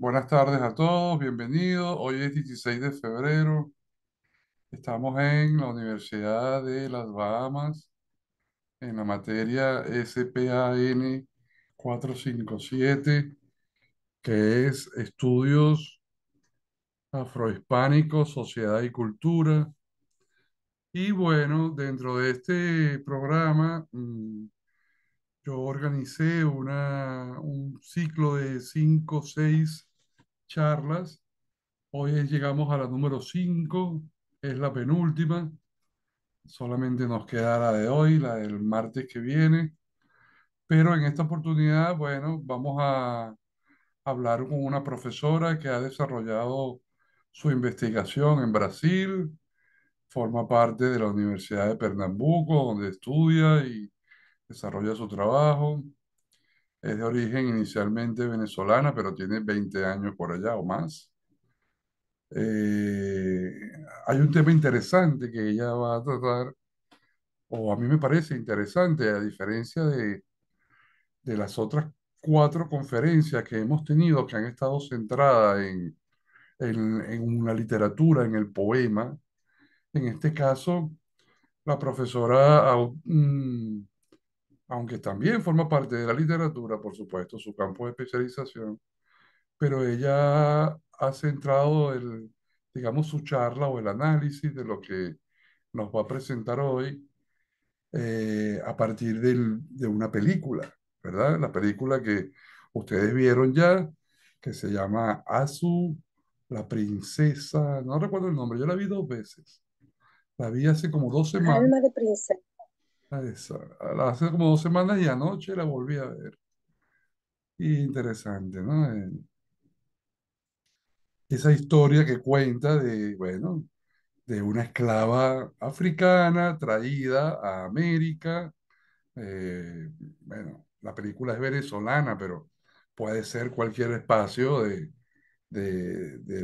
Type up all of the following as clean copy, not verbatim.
Buenas tardes a todos, bienvenidos. Hoy es 16 de febrero. Estamos en la Universidad de las Bahamas, en la materia SPAN 457, que es Estudios Afrohispánicos, Sociedad y Cultura. Y bueno, dentro de este programa, yo organicé un ciclo de 5 o 6 charlas. Hoy llegamos a la número 5, es la penúltima. Solamente nos queda la de hoy, la del martes que viene. Pero en esta oportunidad, bueno, vamos a hablar con una profesora que ha desarrollado su investigación en Brasil, forma parte de la Universidad de Pernambuco, donde estudia y desarrolla su trabajo. Es de origen inicialmente venezolana, pero tiene 20 años por allá o más. Eh, Hay un tema interesante que ella va a tratar, o a mí me parece interesante, a diferencia de las otras 4 conferencias que hemos tenido que han estado centradas en una literatura, en el poema. En este caso, la profesora, aunque también forma parte de la literatura, por supuesto, su campo de especialización, pero ella ha centrado digamos, su charla o el análisis de lo que nos va a presentar hoy a partir de una película, ¿verdad? La película que ustedes vieron ya, que se llama Azu, la princesa, no recuerdo el nombre, yo la vi 2 veces. La vi hace como 2 semanas, Alma de princesa. esa, hace como 2 semanas y anoche la volví a ver. Y interesante, ¿no? Esa historia que cuenta de, bueno, de una esclava africana traída a América. Bueno, la película es venezolana, pero puede ser cualquier espacio de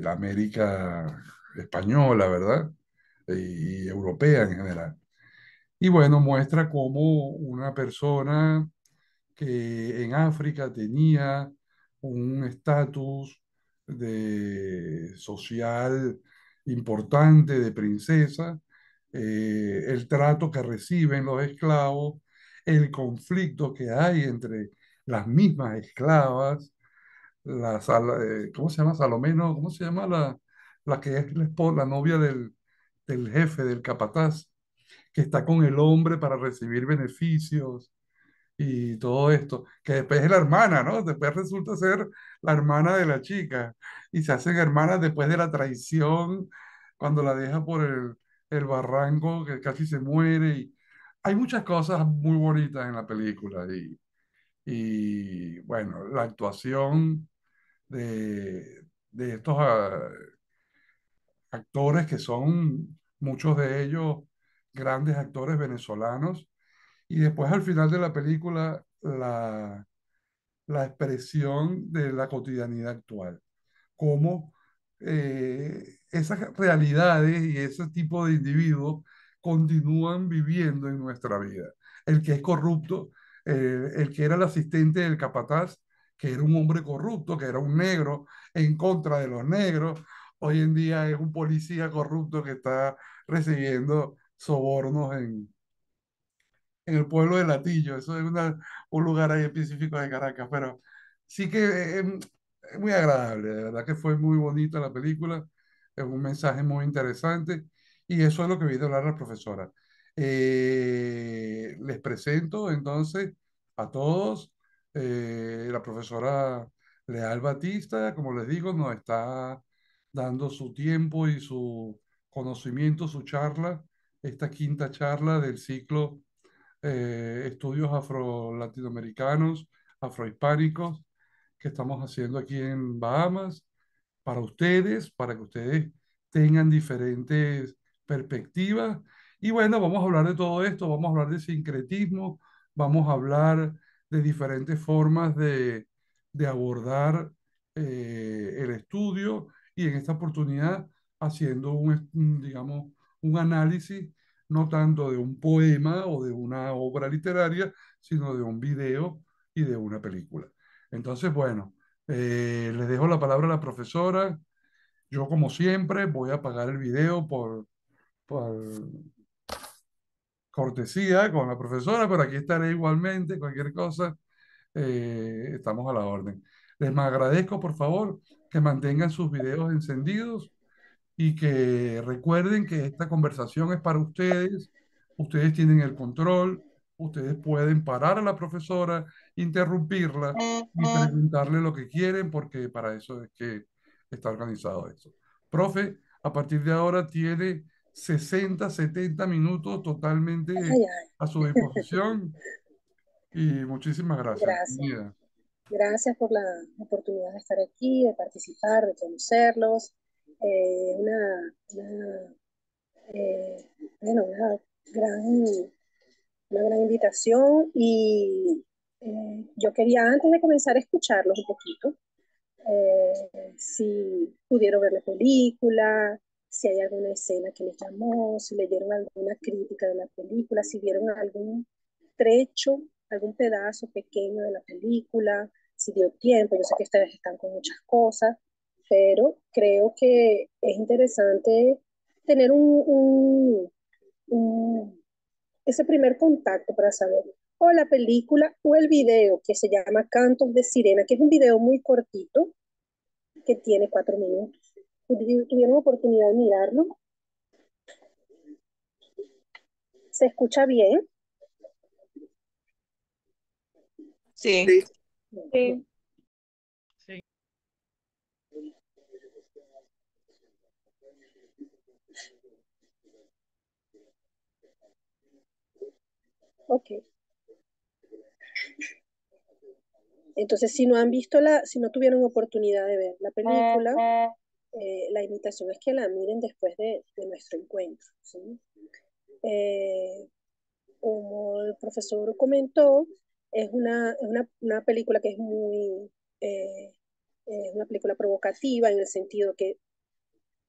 la América española, ¿verdad? Y europea en general. Y bueno, muestra cómo una persona que en África tenía un estatus social importante de princesa, el trato que reciben los esclavos, el conflicto que hay entre las mismas esclavas, ¿cómo se llama? Salomé, ¿no? ¿Cómo se llama la que es la novia del jefe, del capataz, que está con el hombre para recibir beneficios? Y todo esto, que después es la hermana, ¿no? Después resulta ser la hermana de la chica y se hacen hermanas después de la traición, cuando la deja por el barranco, que casi se muere. Y hay muchas cosas muy bonitas en la película y bueno, la actuación de estos actores que son muchos de ellos grandes actores venezolanos. Y después al final de la película, la expresión de la cotidianidad actual, cómo esas realidades y ese tipo de individuos continúan viviendo en nuestra vida. El que es corrupto, el que era el asistente del capataz, que era un hombre corrupto, que era un negro en contra de los negros, hoy en día es un policía corrupto que está recibiendo sobornos en el pueblo de Latillo. Eso es un lugar ahí específico de Caracas, pero sí que es muy agradable, de verdad que fue muy bonita la película, es un mensaje muy interesante y eso es lo que viene a hablar la profesora. Les presento entonces a todos, la profesora Leal Batista, como les digo, nos está dando su tiempo y su conocimiento, su charla, esta quinta charla del ciclo estudios afro-latinoamericanos, afrohispánicos que estamos haciendo aquí en Bahamas para ustedes, para que ustedes tengan diferentes perspectivas. Y bueno, vamos a hablar de todo esto, vamos a hablar de sincretismo, vamos a hablar de diferentes formas de abordar el estudio y en esta oportunidad haciendo digamos, un análisis no tanto de un poema o de una obra literaria, sino de un video y de una película. Entonces, bueno, Les dejo la palabra a la profesora. Yo, como siempre, voy a apagar el video por cortesía con la profesora, pero aquí estaré igualmente, cualquier cosa, estamos a la orden. Les agradezco, por favor, que mantengan sus videos encendidos y que recuerden que esta conversación es para ustedes. Ustedes tienen el control, ustedes pueden parar a la profesora, interrumpirla y preguntarle lo que quieren, porque para eso es que está organizado esto. Profe, a partir de ahora tiene 60, 70 minutos totalmente Ay, ay, a su disposición y muchísimas gracias. gracias. Bienvenida. Gracias por la oportunidad de estar aquí, de participar, de conocerlos. Una, eh, bueno, una gran invitación y yo quería antes de comenzar a escucharlos un poquito, si pudieron ver la película, si hay alguna escena que les llamó, si leyeron alguna crítica de la película, si vieron algún trecho, algún pedazo pequeño de la película, si dio tiempo. Yo sé que ustedes están con muchas cosas, pero creo que es interesante tener un, ese primer contacto para saber o la película o el video que se llama Cantos de Sirena, que es un video muy cortito, que tiene 4 minutos. ¿Tuvieron oportunidad de mirarlo? ¿Se escucha bien? Sí. Sí. Sí. Ok. Entonces, si no tuvieron oportunidad de ver la película, la invitación es que la miren después de nuestro encuentro, ¿sí? Eh, Como el profesor comentó, una película que eh, es una película provocativa en el sentido que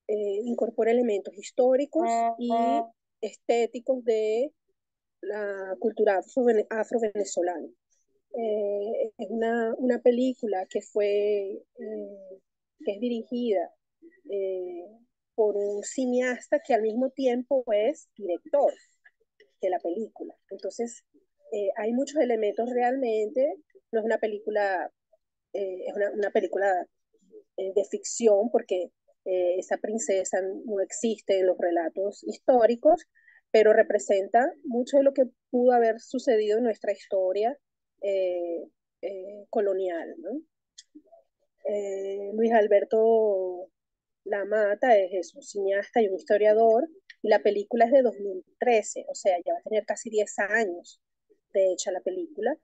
incorpora elementos históricos y estéticos de la cultura afro-venezolana. Es una película que es dirigida eh, por un cineasta que al mismo tiempo es director de la película. Entonces, hay muchos elementos realmente. No es una película, una película de ficción, porque esa princesa no existe en los relatos históricos, pero representa mucho de lo que pudo haber sucedido en nuestra historia eh, colonial, ¿no? Luis Alberto Lamata es un cineasta y un historiador, y la película es de 2013, o sea, ya va a tener casi 10 años de hecha la película,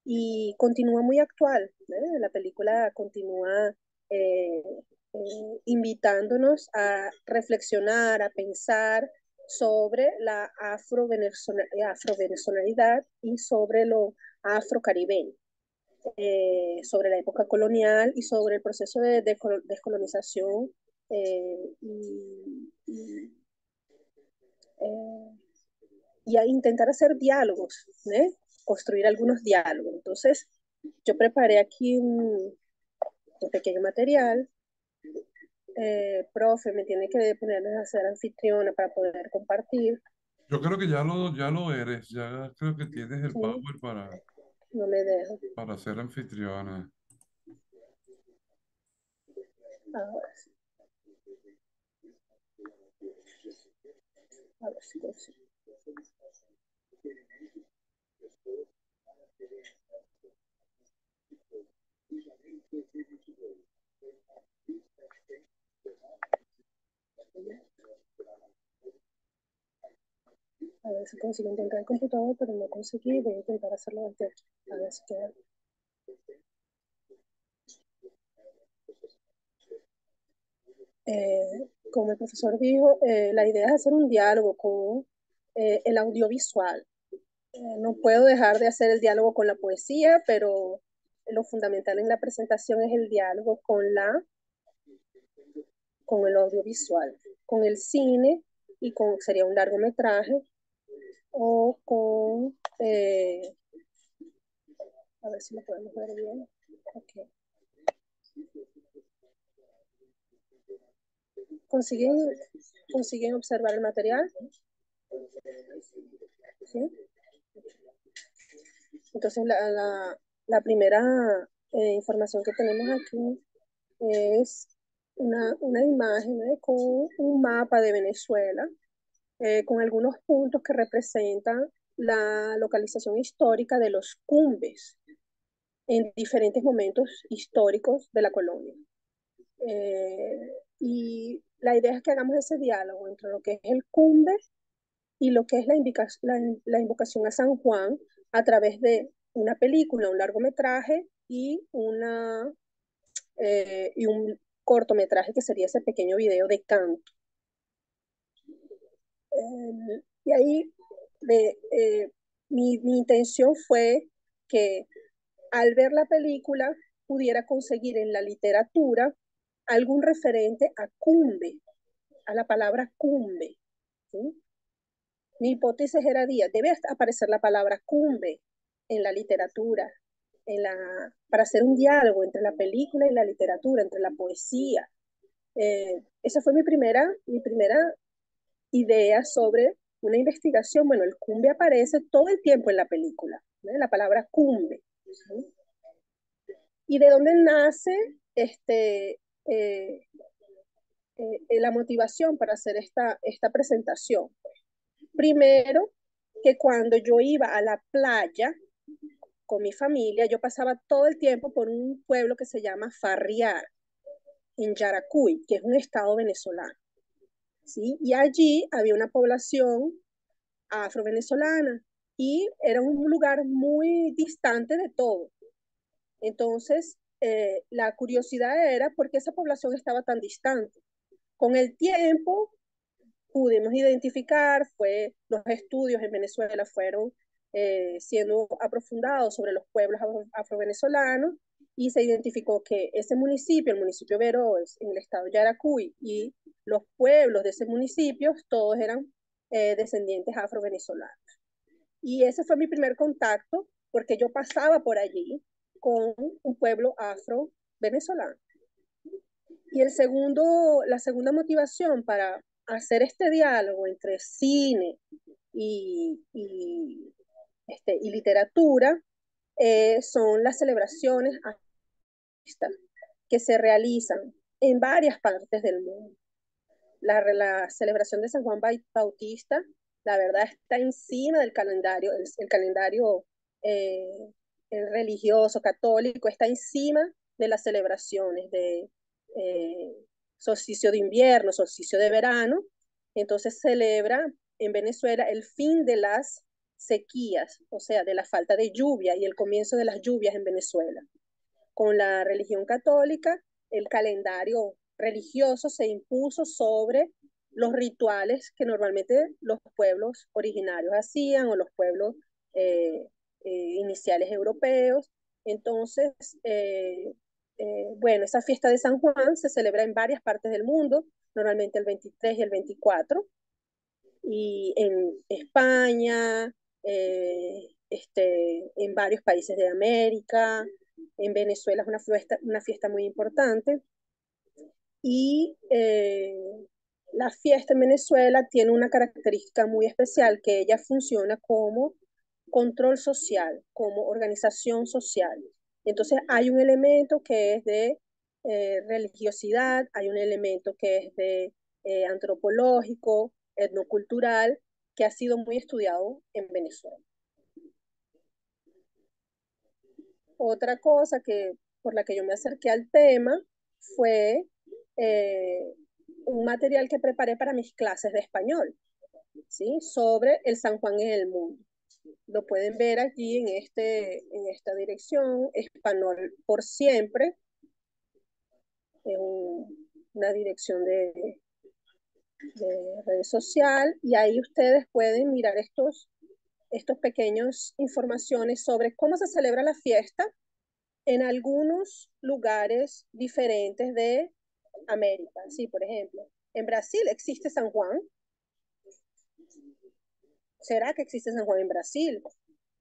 y continúa muy actual, ¿eh? La película continúa eh, invitándonos a reflexionar, a pensar sobre la afrovenezonalidad y sobre lo afrocaribeño, sobre la época colonial y sobre el proceso de descolonización, y, eh, y a intentar hacer diálogos, ¿eh? Construir algunos diálogos. Entonces, yo preparé aquí un pequeño material. Profe, me tiene que poner a ser anfitriona para poder compartir. Yo creo que ya lo eres, ya creo que tienes el ¿Sí? power No me dejo. para ser anfitriona. Ahora sí, a ver si consigo. A ver si consigo encontrar el computador, pero no conseguí. Voy a intentar hacerlo desde aquí. A ver si queda. Como el profesor dijo, la idea es hacer un diálogo con el audiovisual. No puedo dejar de hacer el diálogo con la poesía, pero lo fundamental en la presentación es el diálogo con el audiovisual, con el cine, y sería un largometraje, o con, a ver si lo podemos ver bien. Okay. ¿Consiguen, consiguen observar el material? ¿Sí? Entonces, la primera información que tenemos aquí es una imagen con un mapa de Venezuela, con algunos puntos que representan la localización histórica de los cumbes en diferentes momentos históricos de la colonia. Y la idea es que hagamos ese diálogo entre lo que es el cumbe y lo que es la invocación a San Juan a través de una película, un largometraje y un cortometraje que sería ese pequeño video de canto. Y ahí mi intención fue que al ver la película pudiera conseguir en la literatura algún referente a cumbe, a la palabra cumbe. ¿Sí? Mi hipótesis era, debe aparecer la palabra cumbe en la literatura, para hacer un diálogo entre la película y la literatura, entre la poesía. Esa fue mi primera idea sobre una investigación. Bueno, el cumbe aparece todo el tiempo en la película, ¿no? La palabra cumbe. ¿Sí? ¿Y de dónde nace la motivación para hacer esta presentación? Primero, que cuando yo iba a la playa con mi familia, yo pasaba todo el tiempo por un pueblo que se llama Farriar, en Yaracuy, que es un estado venezolano. ¿Sí? Y allí había una población afro-venezolana y era un lugar muy distante de todo. Entonces, la curiosidad era por qué esa población estaba tan distante. Con el tiempo pudimos identificar, los estudios en Venezuela fueron siendo aprofundados sobre los pueblos afro-venezolanos y se identificó que ese municipio, el municipio Veroes, en el estado de Yaracuy, y los pueblos de ese municipio, todos eran descendientes afro-venezolanos. Y ese fue mi primer contacto, porque yo pasaba por allí con un pueblo afro-venezolano. Y la segunda motivación para hacer este diálogo entre cine y literatura son las celebraciones que se realizan en varias partes del mundo. La celebración de San Juan Bautista, la verdad, está encima del calendario, el calendario eh, el religioso, católico, está encima de las celebraciones de solsticio de invierno, solsticio de verano. Entonces celebra en Venezuela el fin de las sequías, o sea, de la falta de lluvia y el comienzo de las lluvias en Venezuela. Con la religión católica, el calendario religioso se impuso sobre los rituales que normalmente los pueblos originarios hacían o los pueblos iniciales europeos. Entonces, bueno, esa fiesta de San Juan se celebra en varias partes del mundo, normalmente el 23 y el 24, y en España, en varios países de América, en Venezuela es una fiesta muy importante. Y la fiesta en Venezuela tiene una característica muy especial, que ella funciona como control social, como organización social. Entonces hay un elemento que es de religiosidad, hay un elemento que es de antropológico, etnocultural, que ha sido muy estudiado en Venezuela. Otra cosa por la que yo me acerqué al tema fue eh, un material que preparé para mis clases de español, ¿sí? Sobre el San Juan en el mundo. Lo pueden ver aquí en esta dirección, Español por Siempre, es una dirección de red social, y ahí ustedes pueden mirar estos pequeños informaciones sobre cómo se celebra la fiesta en algunos lugares diferentes de América. Sí, por ejemplo, en Brasil existe San Juan. ¿Será que existe San Juan en Brasil?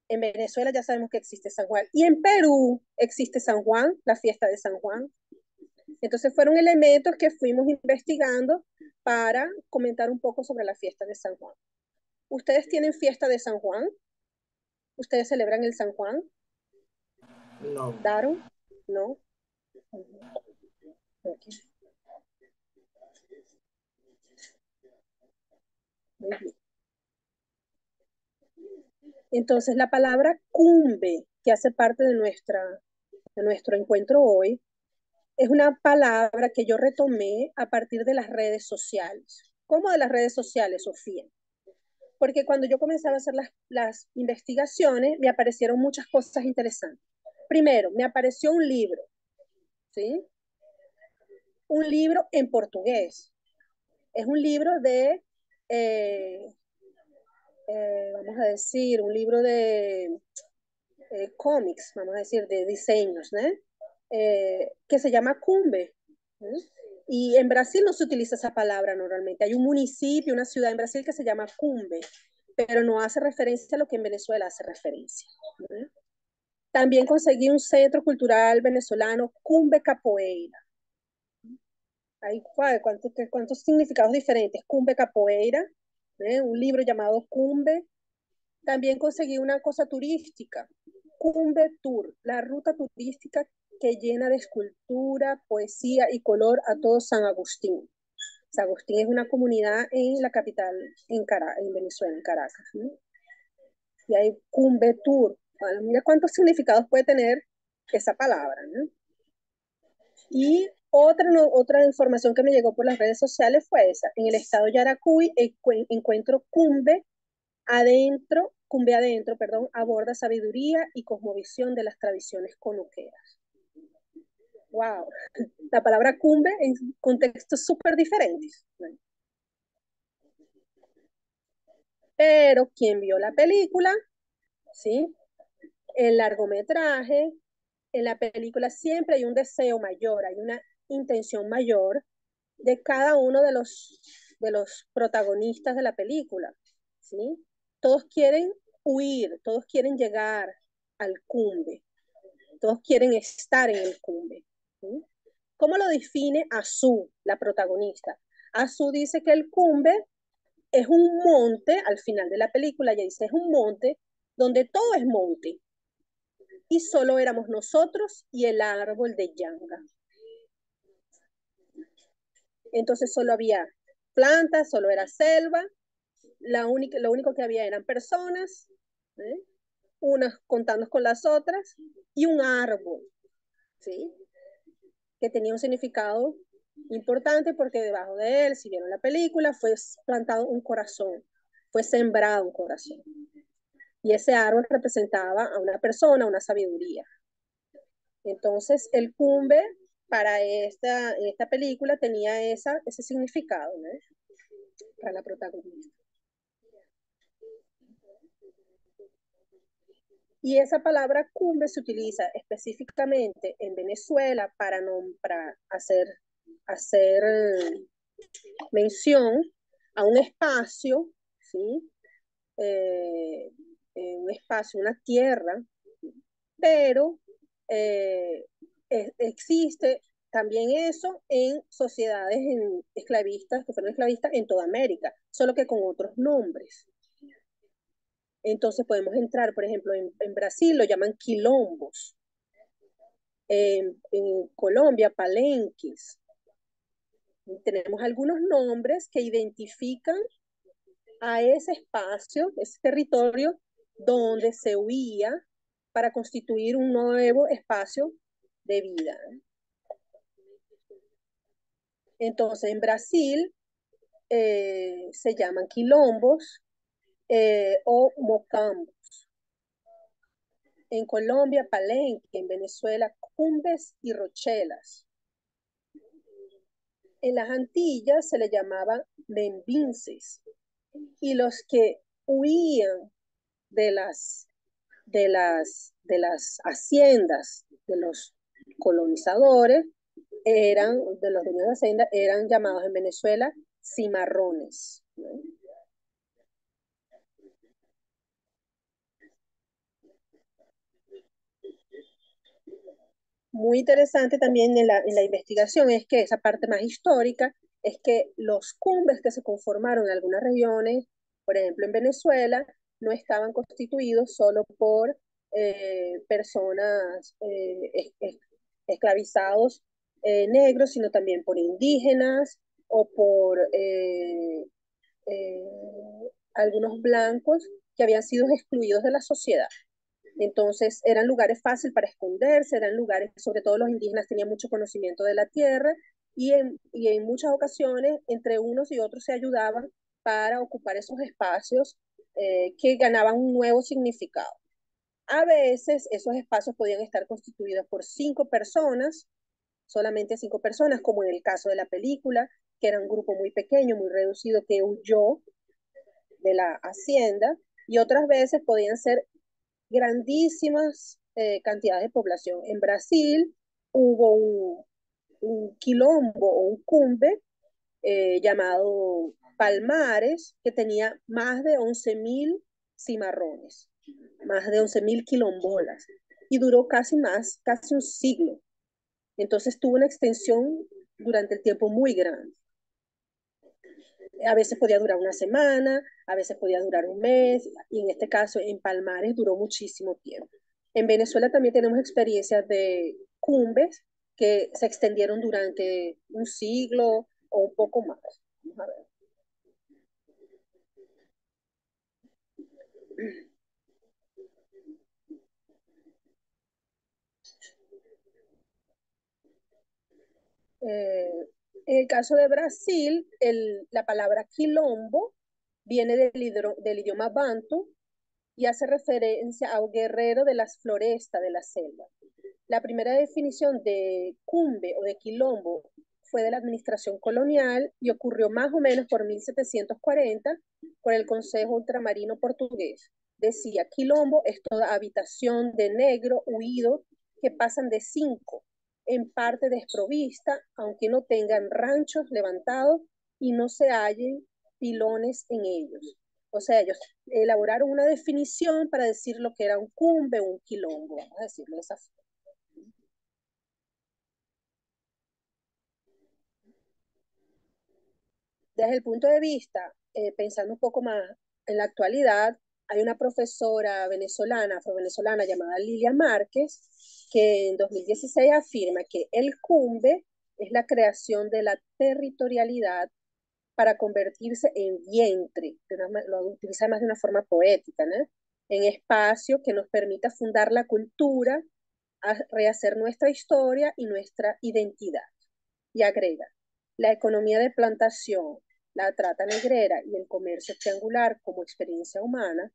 En Venezuela ya sabemos que existe San Juan. Y en Perú existe San Juan, la fiesta de San Juan. Entonces fueron elementos que fuimos investigando para comentar un poco sobre la fiesta de San Juan. ¿Ustedes tienen fiesta de San Juan? ¿Ustedes celebran el San Juan? No. ¿Daron? ¿No? Okay. Muy bien. Entonces, la palabra cumbe, que hace parte de nuestro encuentro hoy, es una palabra que yo retomé a partir de las redes sociales. ¿Cómo de las redes sociales, Sofía? Porque cuando yo comenzaba a hacer las investigaciones, me aparecieron muchas cosas interesantes. Primero, me apareció un libro, ¿sí? Un libro en portugués. Es un libro de, eh, vamos a decir, un libro de cómics, vamos a decir, de diseños, ¿no? Que se llama Cumbe. ¿No? Y en Brasil no se utiliza esa palabra normalmente. Hay un municipio, una ciudad en Brasil que se llama Cumbe, pero no hace referencia a lo que en Venezuela hace referencia. ¿No? También conseguí un centro cultural venezolano, Cumbe Capoeira. Hay cuántos significados diferentes. Cumbe Capoeira, un libro llamado Cumbe. También conseguí una cosa turística, Cumbe Tour, la ruta turística que llena de escultura, poesía y color a todo San Agustín. San Agustín es una comunidad en la capital, en Venezuela, en Caracas. ¿No? Y hay Cumbe Tour. Bueno, mira cuántos significados puede tener esa palabra. ¿No? Y otra información que me llegó por las redes sociales fue esa. En el estado de Yaracuy encuentro Cumbe Adentro, perdón, aborda sabiduría y cosmovisión de las tradiciones conuqueras. Wow, la palabra cumbe en contextos súper diferentes. Pero quien vio la película, ¿sí? El largometraje, en la película siempre hay un deseo mayor, hay una intención mayor de cada uno de los protagonistas de la película, ¿sí? Todos quieren huir, todos quieren llegar al cumbe, todos quieren estar en el cumbe. ¿Sí? ¿Cómo lo define Azú, la protagonista? Azú dice que el cumbe es un monte, al final de la película ella dice, es un monte donde todo es monte y solo éramos nosotros y el árbol de yanga. Entonces solo había plantas, solo era selva, lo único que había eran personas, ¿eh? Unas contando con las otras, y un árbol, ¿sí? Que tenía un significado importante porque debajo de él, si vieron la película, fue plantado un corazón, fue sembrado un corazón. Y ese árbol representaba a una persona, una sabiduría. Entonces, el cumbe para esta película tenía ese significado, ¿no? Para la protagonista. Y esa palabra cumbe se utiliza específicamente en Venezuela para hacer mención a un espacio, ¿sí? Un espacio, una tierra, pero existe también eso en sociedades esclavistas, que fueron esclavistas en toda América, solo que con otros nombres. Entonces podemos entrar, por ejemplo, en Brasil lo llaman quilombos, en Colombia palenques. Tenemos algunos nombres que identifican a ese espacio, ese territorio donde se huía para constituir un nuevo espacio de vida. Entonces, en Brasil se llaman quilombos o mocambos. En Colombia, palenque. En Venezuela, cumbes y rochelas. En las Antillas se le llamaban membinces. Y los que huían de las haciendas de los colonizadores, de los dueños de hacienda, eran llamados en Venezuela cimarrones. ¿No? muy interesante también en la investigación es que esa parte más histórica es que los cumbres que se conformaron en algunas regiones, por ejemplo en Venezuela, no estaban constituidos solo por personas esclavizados negros, sino también por indígenas o por eh, algunos blancos que habían sido excluidos de la sociedad. Entonces eran lugares fáciles para esconderse, eran lugares, sobre todo los indígenas tenían mucho conocimiento de la tierra y en muchas ocasiones entre unos y otros se ayudaban para ocupar esos espacios que ganaban un nuevo significado. A veces esos espacios podían estar constituidos por 5 personas, solamente 5 personas, como en el caso de la película, que era un grupo muy pequeño, muy reducido, que huyó de la hacienda, y otras veces podían ser grandísimas cantidades de población. En Brasil hubo un quilombo o un cumbe llamado Palmares, que tenía más de 11.000 cimarrones, más de 11.000 quilombolas, y duró casi un siglo. Entonces tuvo una extensión durante el tiempo muy grande. A veces podía durar una semana, a veces podía durar un mes, y en este caso en Palmares duró muchísimo tiempo. En Venezuela también tenemos experiencias de cumbres que se extendieron durante un siglo o un poco más. Vamos a ver. En el caso de Brasil, la palabra quilombo viene del idioma bantu y hace referencia a un guerrero de las florestas de la selva. La primera definición de cumbe o de quilombo fue de la administración colonial y ocurrió más o menos por 1740 por el Consejo Ultramarino Portugués. Decía, quilombo es toda habitación de negro huido que pasan de 5, en parte desprovista, aunque no tengan ranchos levantados y no se hallen pilones en ellos. O sea, ellos elaboraron una definición para decir lo que era un cumbe o un quilombo, vamos a decirlo de esa forma. Desde el punto de vista, pensando un poco más en la actualidad, hay una profesora venezolana, afrovenezolana llamada Lilia Márquez, que en 2016 afirma que el cumbe es la creación de la territorialidad para convertirse en vientre, lo utiliza más de una forma poética, ¿no? En espacio que nos permita fundar la cultura, rehacer nuestra historia y nuestra identidad. Y agrega, la economía de plantación, la trata negrera y el comercio triangular como experiencia humana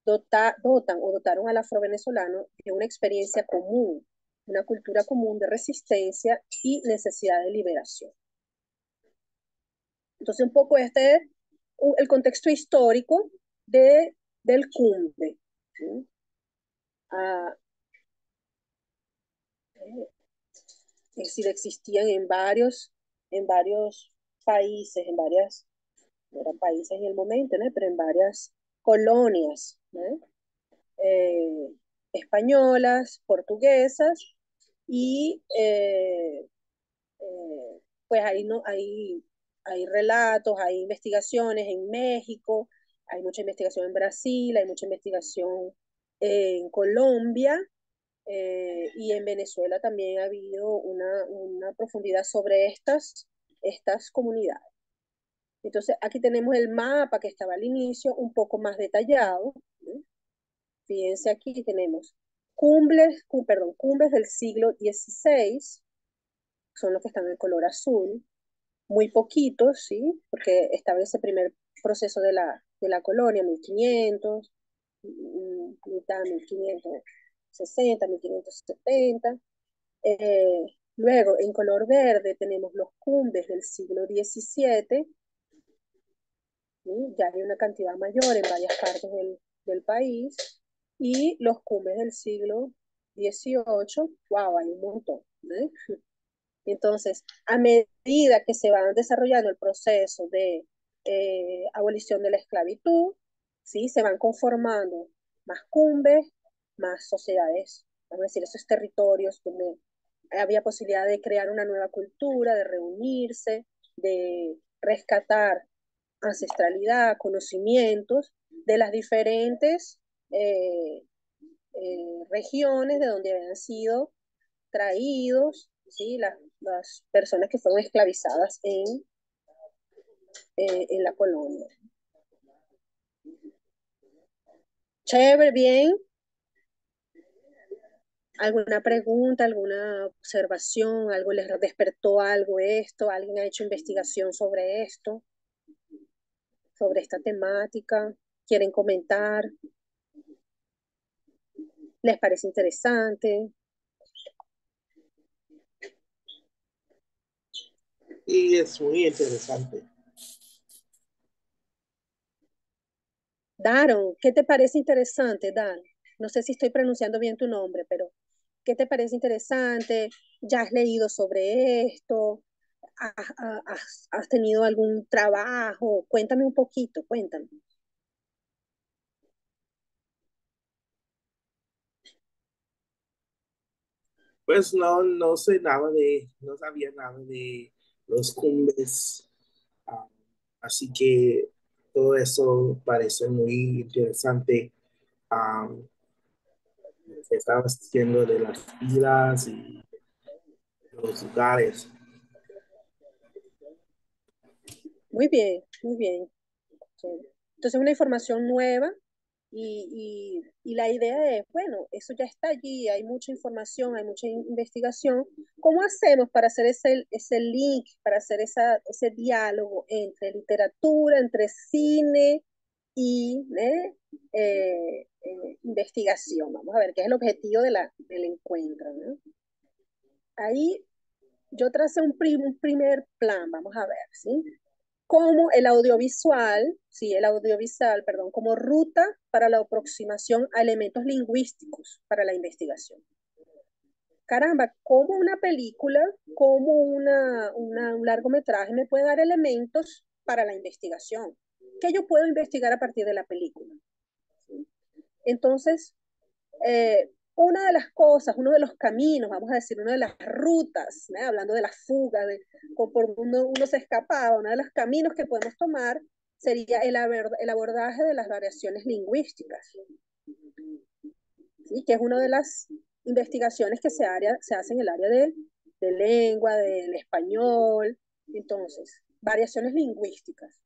dotaron al afrovenezolano de una experiencia común, una cultura común de resistencia y necesidad de liberación. Entonces, un poco este es el contexto histórico del cumbe. ¿Sí? Es decir, existían en varios países, no eran países en el momento, ¿no? Pero en varias colonias, ¿no? eh, españolas, portuguesas, y pues ahí no, hay relatos, hay investigaciones en México, hay mucha investigación en Brasil, hay mucha investigación en Colombia, y en Venezuela también ha habido una profundidad sobre estas comunidades. Entonces, aquí tenemos el mapa que estaba al inicio, un poco más detallado, ¿no? Fíjense, aquí tenemos cumbres del siglo XVI, son los que están en color azul, muy poquitos, ¿sí? Porque estaba ese primer proceso de la colonia, 1500, mitad 1560, 1570. Luego, en color verde tenemos los cumbres del siglo XVII, ¿sí? Ya hay una cantidad mayor en varias partes del país, y los cumbres del siglo XVIII, wow, hay un montón, ¿eh? Entonces, a medida que se va desarrollando el proceso de abolición de la esclavitud, ¿sí? Se van conformando más cumbres, más sociedades, vamos a decir, esos territorios donde había posibilidad de crear una nueva cultura, de reunirse, de rescatar ancestralidad, conocimientos de las diferentes regiones de donde habían sido traídos, ¿sí? Las personas que fueron esclavizadas en la colonia. Chévere, bien. ¿Alguna pregunta, alguna observación? ¿Algo les despertó algo esto? ¿Alguien ha hecho investigación sobre esto? ¿Sobre esta temática? ¿Quieren comentar? ¿Les parece interesante? Y es muy interesante. Daron, ¿qué te parece interesante, Dan? No sé si estoy pronunciando bien tu nombre, pero ¿qué te parece interesante? ¿Ya has leído sobre esto? ¿Has tenido algún trabajo? Cuéntame un poquito, cuéntame. Pues no sé nada no sabía nada de los cumbres, ah, así que todo eso parece muy interesante. ah, lo que estabas diciendo de las vidas y los lugares. Muy bien, muy bien. Sí. Entonces, una información nueva y la idea es, bueno, eso ya está allí, hay mucha información, hay mucha investigación. ¿Cómo hacemos para hacer ese link, para hacer ese diálogo entre literatura, entre cine y investigación? Vamos a ver qué es el objetivo del encuentro, ¿no? Ahí yo tracé un primer plan, vamos a ver, ¿sí? Como el audiovisual, sí, el audiovisual, perdón, como ruta para la aproximación a elementos lingüísticos para la investigación. Caramba, ¿cómo una película, cómo un largometraje me puede dar elementos para la investigación? ¿Qué yo puedo investigar a partir de la película? Entonces, una de las cosas, uno de los caminos, vamos a decir, una de las rutas, ¿no? Hablando de la fuga, por uno se escapaba, uno de los caminos que podemos tomar sería el abordaje de las variaciones lingüísticas, ¿sí? Que es una de las investigaciones que se hace en el área de lengua, del español. Entonces, variaciones lingüísticas.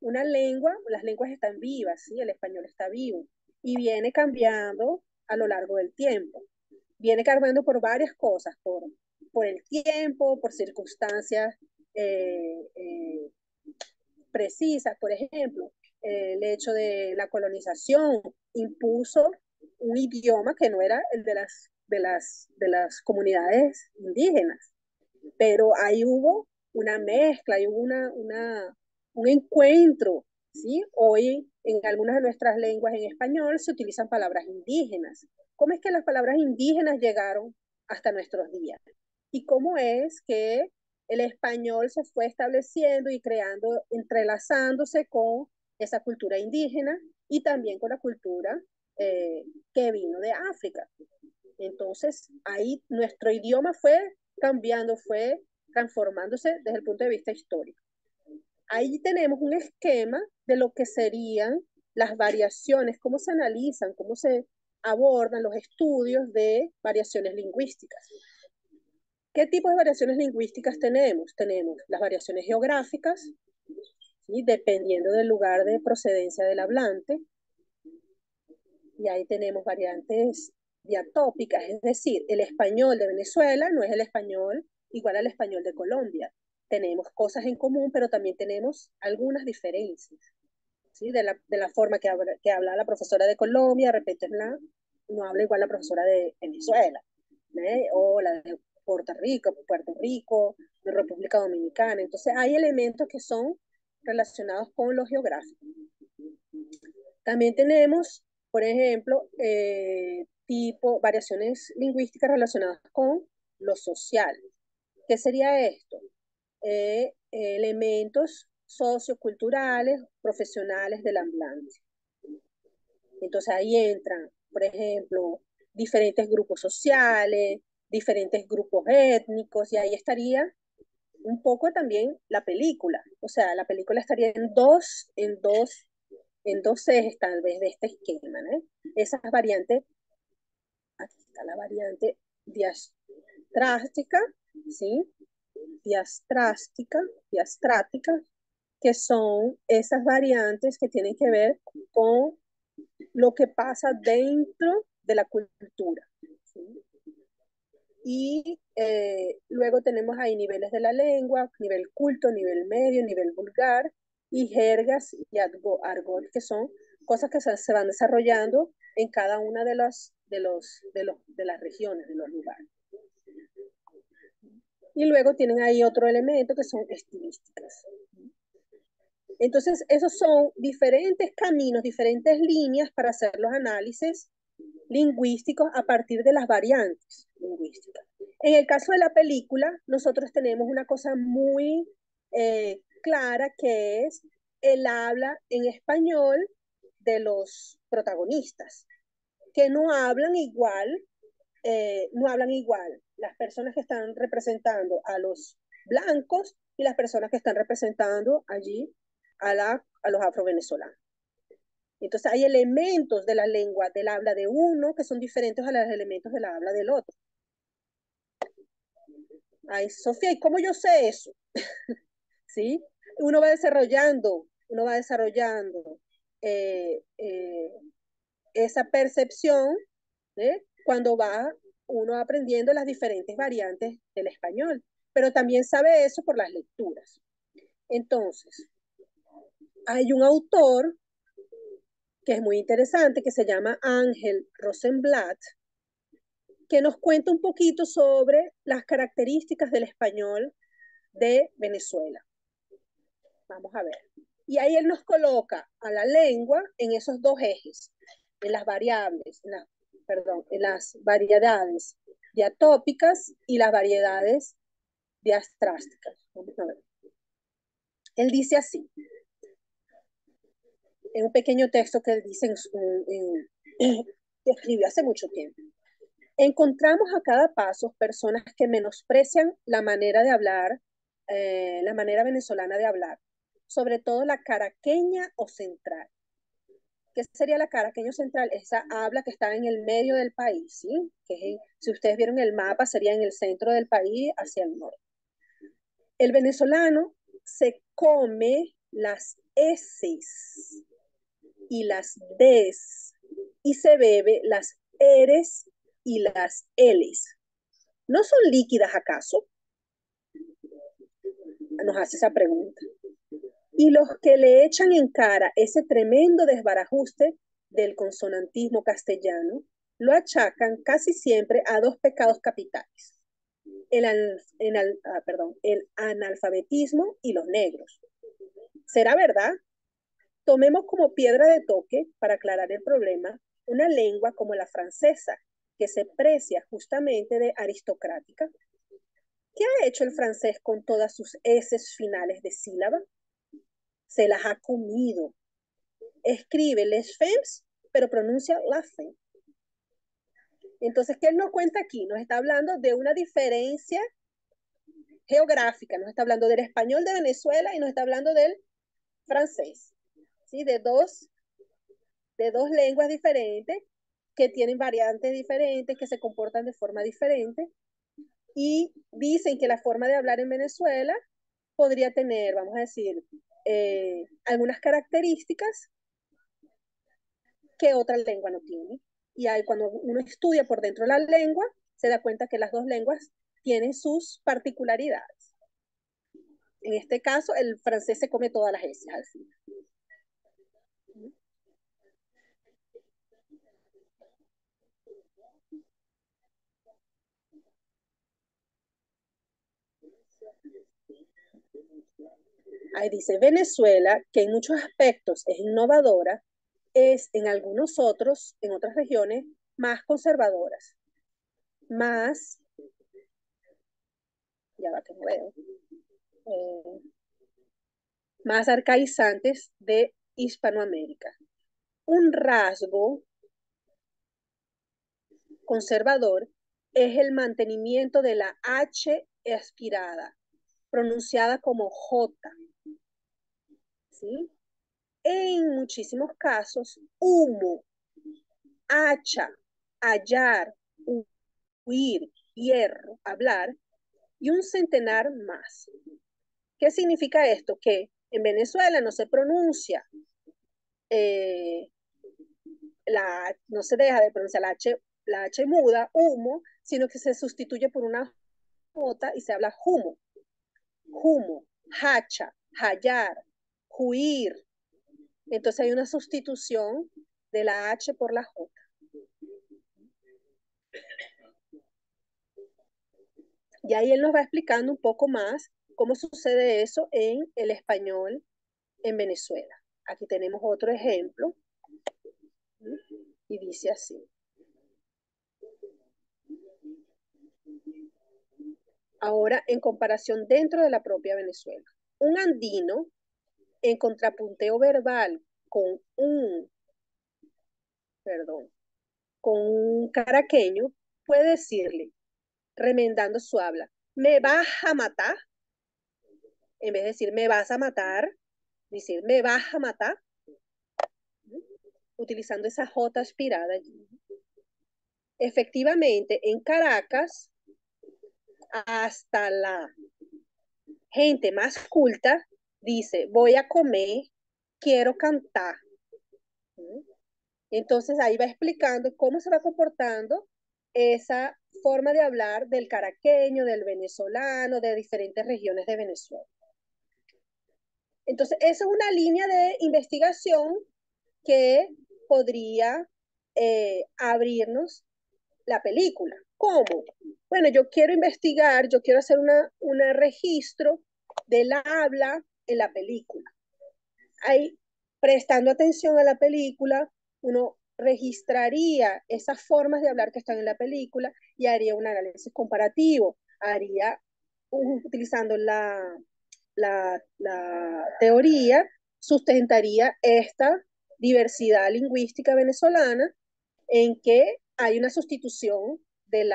Una lengua, las lenguas están vivas, ¿sí? El español está vivo y viene cambiando a lo largo del tiempo. Viene cambiando por varias cosas, por el tiempo, por circunstancias eh, eh, precisas. Por ejemplo, el hecho de la colonización impuso un idioma que no era el de las comunidades indígenas, pero ahí hubo una mezcla, ahí hubo un encuentro, ¿sí? Hoy en algunas de nuestras lenguas en español se utilizan palabras indígenas. ¿Cómo es que las palabras indígenas llegaron hasta nuestros días? ¿Y cómo es que el español se fue estableciendo y creando, entrelazándose con esa cultura indígena y también con la cultura que vino de África? Entonces, ahí nuestro idioma fue cambiando, fue transformándose desde el punto de vista histórico. Ahí tenemos un esquema de lo que serían las variaciones, cómo se analizan, cómo se abordan los estudios de variaciones lingüísticas. ¿Qué tipo de variaciones lingüísticas tenemos? Tenemos las variaciones geográficas, ¿sí? Dependiendo del lugar de procedencia del hablante, y ahí tenemos variantes diatópicas, es decir, el español de Venezuela no es el español igual al español de Colombia. Tenemos cosas en común, pero también tenemos algunas diferencias, ¿sí? De la forma que habla la profesora de Colombia, de repente no habla igual la profesora de Venezuela, ¿eh? O la de Puerto Rico, de República Dominicana. Entonces hay elementos que son relacionados con lo geográfico. También tenemos, por ejemplo, variaciones lingüísticas relacionadas con lo social. ¿Qué sería esto? Elementos socioculturales, profesionales del hablante. Entonces ahí entran, por ejemplo, diferentes grupos sociales, diferentes grupos étnicos, y ahí estaría un poco también la película. O sea, la película estaría en dos ejes tal vez de este esquema, ¿no? Esas variantes, aquí está la variante diastrástica, ¿sí? Diastrática, que son esas variantes que tienen que ver con lo que pasa dentro de la cultura, ¿sí? Y luego tenemos ahí niveles de la lengua, nivel culto, nivel medio, nivel vulgar, y jergas y argot, que son cosas que se van desarrollando en cada una de las regiones, de los lugares. Y luego tienen ahí otro elemento que son estilísticas. Entonces, esos son diferentes caminos, diferentes líneas para hacer los análisis lingüísticos a partir de las variantes lingüísticas. En el caso de la película, nosotros tenemos una cosa muy clara, que es el habla en español de los protagonistas, que no hablan igual, las personas que están representando a los blancos y las personas que están representando allí a los afrovenezolanos. Entonces hay elementos de la lengua, del habla de uno, que son diferentes a los elementos del habla del otro. Ay, Sofía, ¿y cómo yo sé eso? ¿Sí? Uno va desarrollando esa percepción, cuando va uno aprendiendo las diferentes variantes del español, pero también sabe eso por las lecturas. Entonces, hay un autor que es muy interesante, que se llama Ángel Rosenblatt, que nos cuenta un poquito sobre las características del español de Venezuela. Vamos a ver. Y ahí él nos coloca a la lengua en esos dos ejes, en las variables, en las variedades diatópicas y las variedades diastrásticas. Vamos a ver. Él dice así, en un pequeño texto que él dice que escribió hace mucho tiempo. Encontramos a cada paso personas que menosprecian la manera de hablar, la manera venezolana de hablar, sobre todo la caraqueña o central. ¿Qué sería la caraqueña o central? Esa habla que está en el medio del país, ¿sí? Si ustedes vieron el mapa, sería en el centro del país hacia el norte. El venezolano se come las eses y las des y se bebe las eres y las L's. ¿No son líquidas acaso? Nos hace esa pregunta. Y los que le echan en cara ese tremendo desbarajuste del consonantismo castellano lo achacan casi siempre a dos pecados capitales: el analfabetismo y los negros. ¿Será verdad? Tomemos como piedra de toque, para aclarar el problema, una lengua como la francesa, que se precia justamente de aristocrática. ¿Qué ha hecho el francés con todas sus eses finales de sílaba? Se las ha comido. Escribe les femmes, pero pronuncia la femme. Entonces, ¿qué él nos cuenta aquí? Nos está hablando de una diferencia geográfica, nos está hablando del español de Venezuela y nos está hablando del francés, ¿sí? De dos lenguas diferentes, que tienen variantes diferentes, que se comportan de forma diferente, y dicen que la forma de hablar en Venezuela podría tener, vamos a decir, algunas características que otra lengua no tiene. Y ahí, cuando uno estudia por dentro la lengua, se da cuenta que las dos lenguas tienen sus particularidades. En este caso, el francés se come todas las S al final. Ahí dice: Venezuela, que en muchos aspectos es innovadora, es en algunos otros, en otras regiones, más conservadoras, más, ya va que no veo, más arcaizantes de Hispanoamérica. Un rasgo conservador es el mantenimiento de la H aspirada, pronunciada como J, ¿sí? En muchísimos casos, humo, hacha, hallar, huir, hierro, hablar, y un centenar más. ¿Qué significa esto? Que en Venezuela no se pronuncia, no se deja de pronunciar la H muda, humo, sino que se sustituye por una J y se habla humo, humo, hacha, hallar, huir. Entonces hay una sustitución de la H por la J. Y ahí él nos va explicando un poco más cómo sucede eso en el español en Venezuela. Aquí tenemos otro ejemplo y dice así. Ahora, en comparación dentro de la propia Venezuela. Un andino en contrapunteo verbal con un caraqueño puede decirle, remendando su habla, me vas a matar, en vez de decir me vas a matar, decir me vas a matar, utilizando esa J aspirada allí. Efectivamente, en Caracas, hasta la gente más culta dice, voy a comer, quiero cantar. Entonces ahí va explicando cómo se va comportando esa forma de hablar del caraqueño, del venezolano, de diferentes regiones de Venezuela. Entonces, esa es una línea de investigación que podría abrirnos la película. ¿Cómo? Bueno, yo quiero investigar, yo quiero hacer un registro del habla en la película. Ahí, prestando atención a la película, uno registraría esas formas de hablar que están en la película y haría un análisis comparativo, haría, utilizando la teoría, sustentaría esta diversidad lingüística venezolana en que hay una sustitución de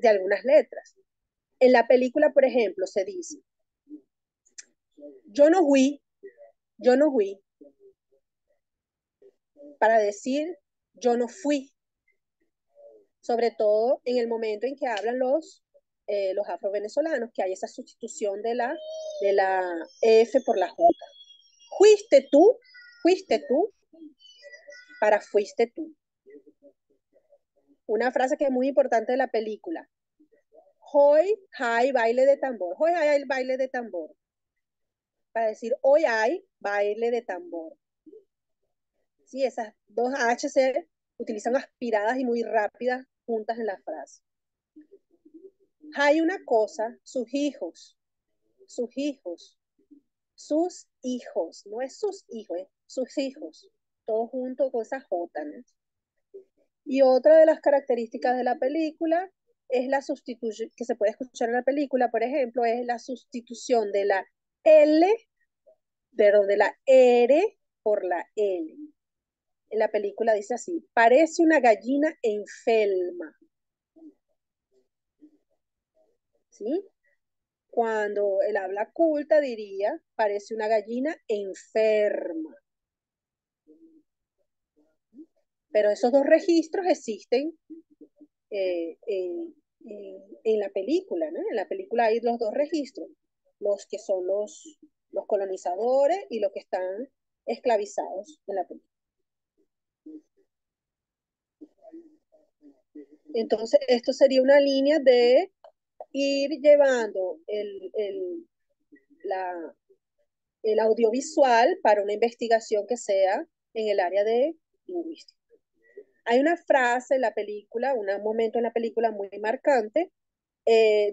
algunas letras. En la película, por ejemplo, se dice, yo no fui, yo no fui, para decir yo no fui, sobre todo en el momento en que hablan los afrovenezolanos, que hay esa sustitución de la F por la J. Fuiste tú, para fuiste tú. Una frase que es muy importante de la película. Hoy hay baile de tambor. Hoy hay baile de tambor. Para decir hoy hay baile de tambor. Sí, esas dos H se utilizan aspiradas y muy rápidas juntas en la frase. Hay una cosa, sus hijos, no es sus hijos, es sus hijos, todo junto con esa J, ¿no? Y otra de las características de la película es la sustitución, que se puede escuchar en la película, por ejemplo, es la sustitución de la L, de la R por la L. En la película dice así, parece una gallina enferma. ¿Sí? Cuando el habla culta diría, parece una gallina enferma. Pero esos dos registros existen en la película, ¿no? En la película hay los dos registros, los que son los colonizadores y los que están esclavizados en la película. Entonces, esto sería una línea de ir llevando el audiovisual para una investigación que sea en el área de lingüística. Hay una frase en la película, un momento en la película muy marcante,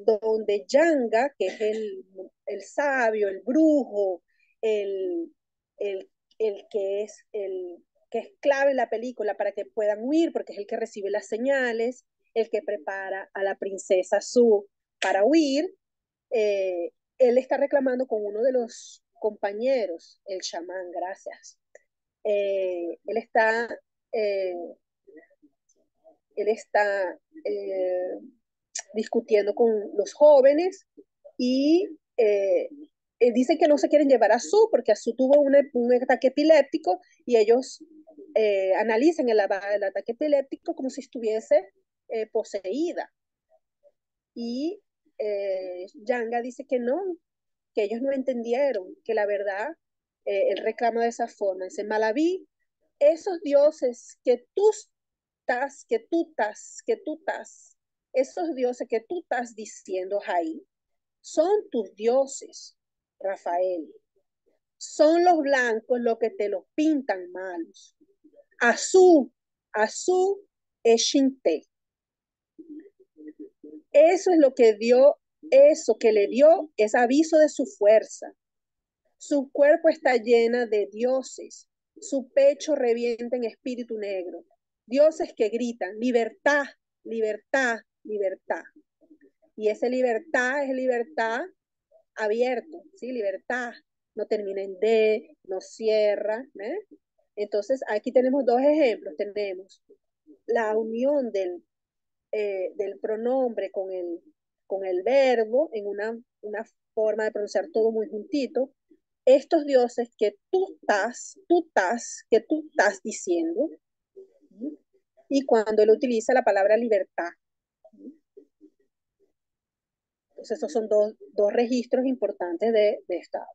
donde Yanga, que es el sabio, el brujo, el, el, el que es clave en la película para que puedan huir, porque es el que recibe las señales, el que prepara a la princesa Su para huir, él está reclamando con uno de los compañeros, el chamán, gracias. Él está él está discutiendo con los jóvenes y dicen que no se quieren llevar a Su porque Su tuvo un ataque epiléptico y ellos analizan el ataque epiléptico como si estuviese poseída. Y Yanga dice que no, que ellos no entendieron, que la verdad, él reclama de esa forma. Dice, Malaví, esos dioses que tú estás, esos dioses que tú estás diciendo ahí, son tus dioses, Rafael. Son los blancos los que te los pintan malos. Azú, Azú es Shinte. Eso es lo que dio, eso que le dio es aviso de su fuerza. Su cuerpo está llena de dioses. Su pecho revienta en espíritu negro. Dioses que gritan, libertad, libertad, libertad. Y esa libertad es libertad abierto, ¿sí? Libertad. No termina en D, no cierra. ¿eh? Entonces, aquí tenemos dos ejemplos. Tenemos la unión del pronombre con el verbo en una forma de pronunciar todo muy juntito. Estos dioses que que tú estás diciendo, y cuando él utiliza la palabra libertad. Entonces, estos son dos registros importantes de esta.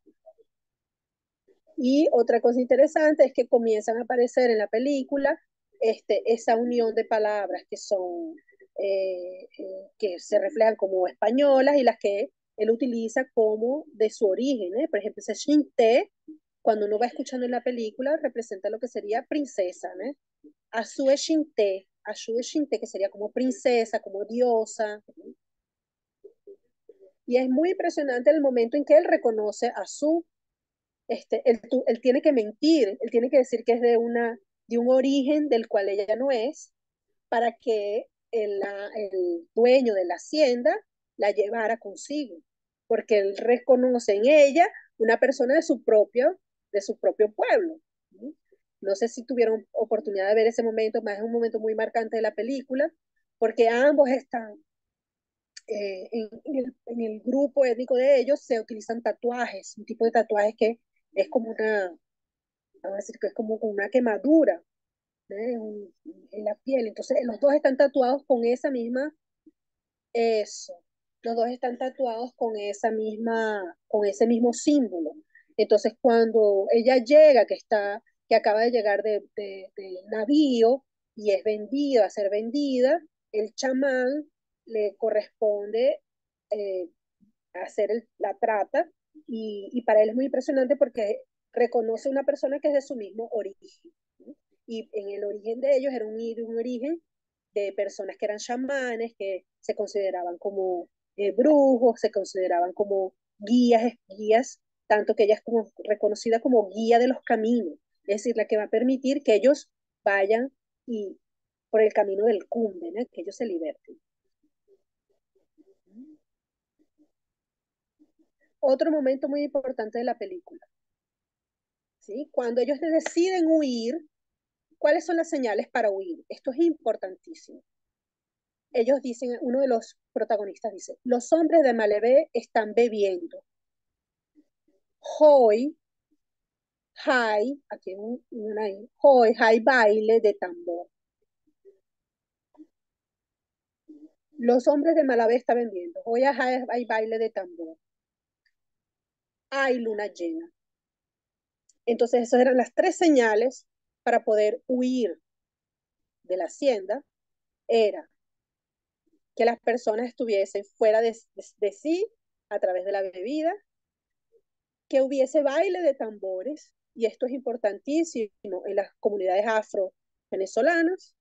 Y otra cosa interesante es que comienzan a aparecer en la película esa unión de palabras que son, que se reflejan como españolas y las que él utiliza como de su origen. Por ejemplo, ese Shinte, cuando uno va escuchando en la película, representa lo que sería princesa. Azue Shinte, que sería como princesa, como diosa. Y es muy impresionante el momento en que él reconoce a su él tiene que mentir, él tiene que decir que es de un origen del cual ella no es, para que el dueño de la hacienda la llevara consigo, porque él reconoce en ella una persona de su propio pueblo. No sé si tuvieron oportunidad de ver ese momento, más es un momento muy marcante de la película, porque ambos están en el grupo étnico de ellos, se utilizan tatuajes, un tipo de tatuajes que es como vamos a decir que es como una quemadura, ¿eh? En la piel. Entonces, los dos están tatuados con esa misma, eso, los dos están tatuados con ese mismo símbolo. Entonces, cuando ella llega, que acaba de llegar del navío y es vendida, a ser vendida, el chamán le corresponde eh, hacer la trata y para él es muy impresionante porque reconoce una persona que es de su mismo origen. ¿no? Y en el origen de ellos era un origen de personas que eran chamanes, que se consideraban como brujos, se consideraban como guías, tanto que ella es como reconocida como guía de los caminos, es decir, la que va a permitir que ellos vayan y por el camino del cumbe, ¿no? Que ellos se liberten. Otro momento muy importante de la película, ¿sí? Cuando ellos deciden huir, ¿cuáles son las señales para huir? Esto es importantísimo. Ellos dicen, uno de los protagonistas dice, los hombres de Malevé están bebiendo. Hoy aquí hay baile de tambor. Los hombres de Malavé están vendiendo. Hoy hay baile de tambor. Hay luna llena. Entonces, esas eran las tres señales para poder huir de la hacienda. Era que las personas estuviesen fuera de sí a través de la bebida, que hubiese baile de tambores, y esto es importantísimo en las comunidades afro-venezolanas,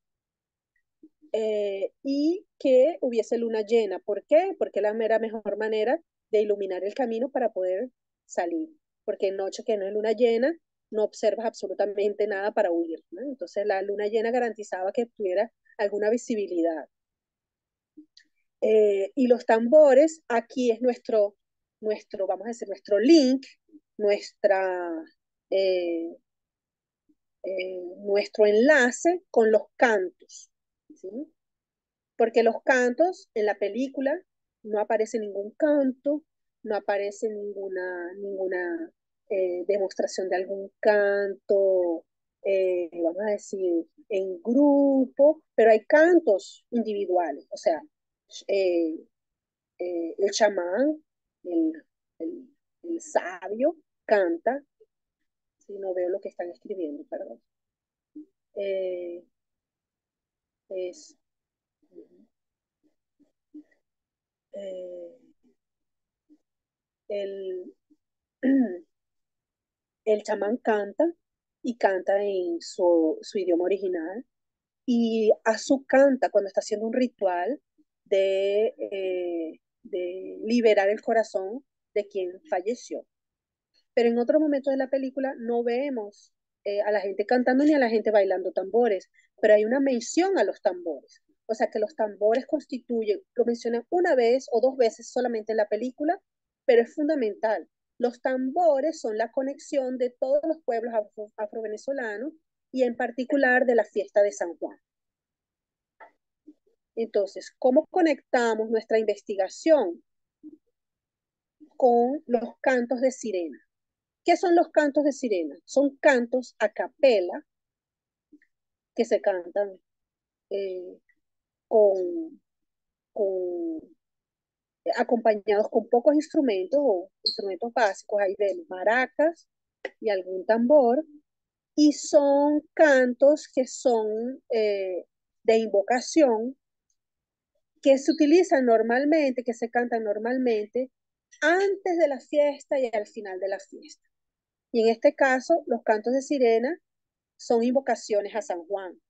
y que hubiese luna llena. ¿Por qué? Porque la mejor manera de iluminar el camino para poder salir. Porque en noche que no es luna llena, no observas absolutamente nada para huir. ¿no? Entonces la luna llena garantizaba que tuviera alguna visibilidad. Y los tambores, aquí es vamos a decir, nuestro link, nuestra, eh, nuestro enlace con los cantos. ¿sí? porque los cantos en la película no aparece ningún canto, no aparece ninguna demostración de algún canto, vamos a decir, en grupo, pero hay cantos individuales, o sea, eh, el chamán, el, el, el sabio, canta, si no veo lo que están escribiendo, perdón. Eh, es, eh, el, el chamán canta y canta en su idioma original y a su canta cuando está haciendo un ritual de liberar el corazón de quien falleció. Pero en otro momento de la película no vemos a la gente cantando ni a la gente bailando tambores, pero hay una mención a los tambores. O sea que los tambores constituyen, lo mencionan una vez o dos veces solamente en la película, pero es fundamental. Los tambores son la conexión de todos los pueblos afro-venezolanos y en particular de la fiesta de San Juan. Entonces, ¿cómo conectamos nuestra investigación con los cantos de sirena? ¿Qué son los cantos de sirena? Son cantos a capela que se cantan eh, con, con, acompañados con pocos instrumentos o instrumentos básicos, ahí de maracas y algún tambor, y son cantos que son de invocación que se utilizan normalmente, que se cantan normalmente antes de la fiesta y al final de la fiesta. Y en este caso, los cantos de sirena son invocaciones a San Juan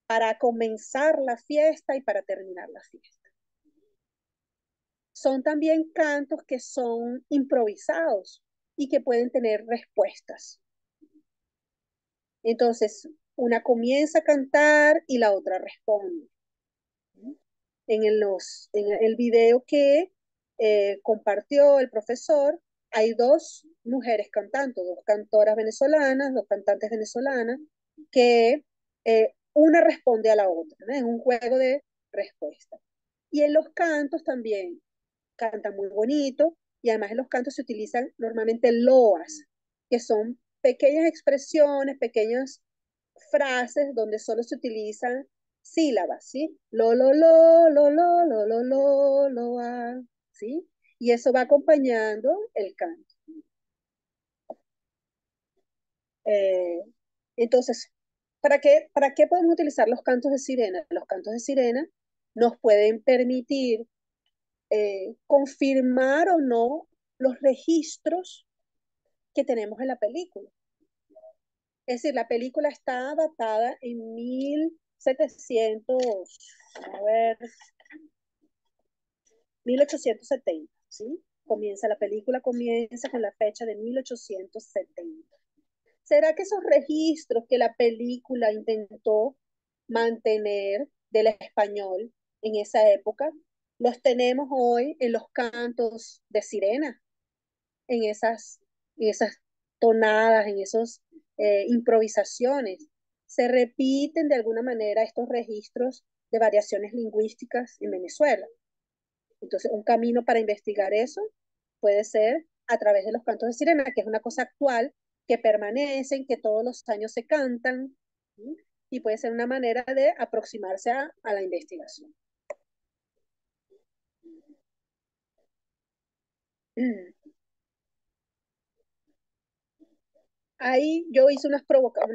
para comenzar la fiesta y para terminar la fiesta. Son también cantos que son improvisados y que pueden tener respuestas. Entonces, una comienza a cantar y la otra responde. En el video que compartió el profesor, hay dos mujeres cantando, dos cantoras venezolanas, dos cantantes venezolanas, que una responde a la otra, ¿no? Es un juego de respuesta. Y en los cantos también cantan muy bonito, y además en los cantos se utilizan normalmente loas, que son pequeñas expresiones, pequeñas frases donde solo se utilizan sílabas, ¿sí? Lo, ¿sí? Y eso va acompañando el canto. Eh, entonces, ¿para qué podemos utilizar los cantos de sirena? Los cantos de sirena nos pueden permitir confirmar o no los registros que tenemos en la película. Es decir, la película está datada en 1700, a ver, 1870, ¿sí? La película comienza con la fecha de 1870. ¿Será que esos registros que la película intentó mantener del español en esa época, los tenemos hoy en los cantos de sirena, en esas tonadas, en esas improvisaciones? Se repiten de alguna manera estos registros de variaciones lingüísticas en Venezuela. Entonces, un camino para investigar eso puede ser a través de los cantos de sirena, que es una cosa actual, que permanecen, que todos los años se cantan, ¿sí? Y puede ser una manera de aproximarse a la investigación. Ahí yo hice una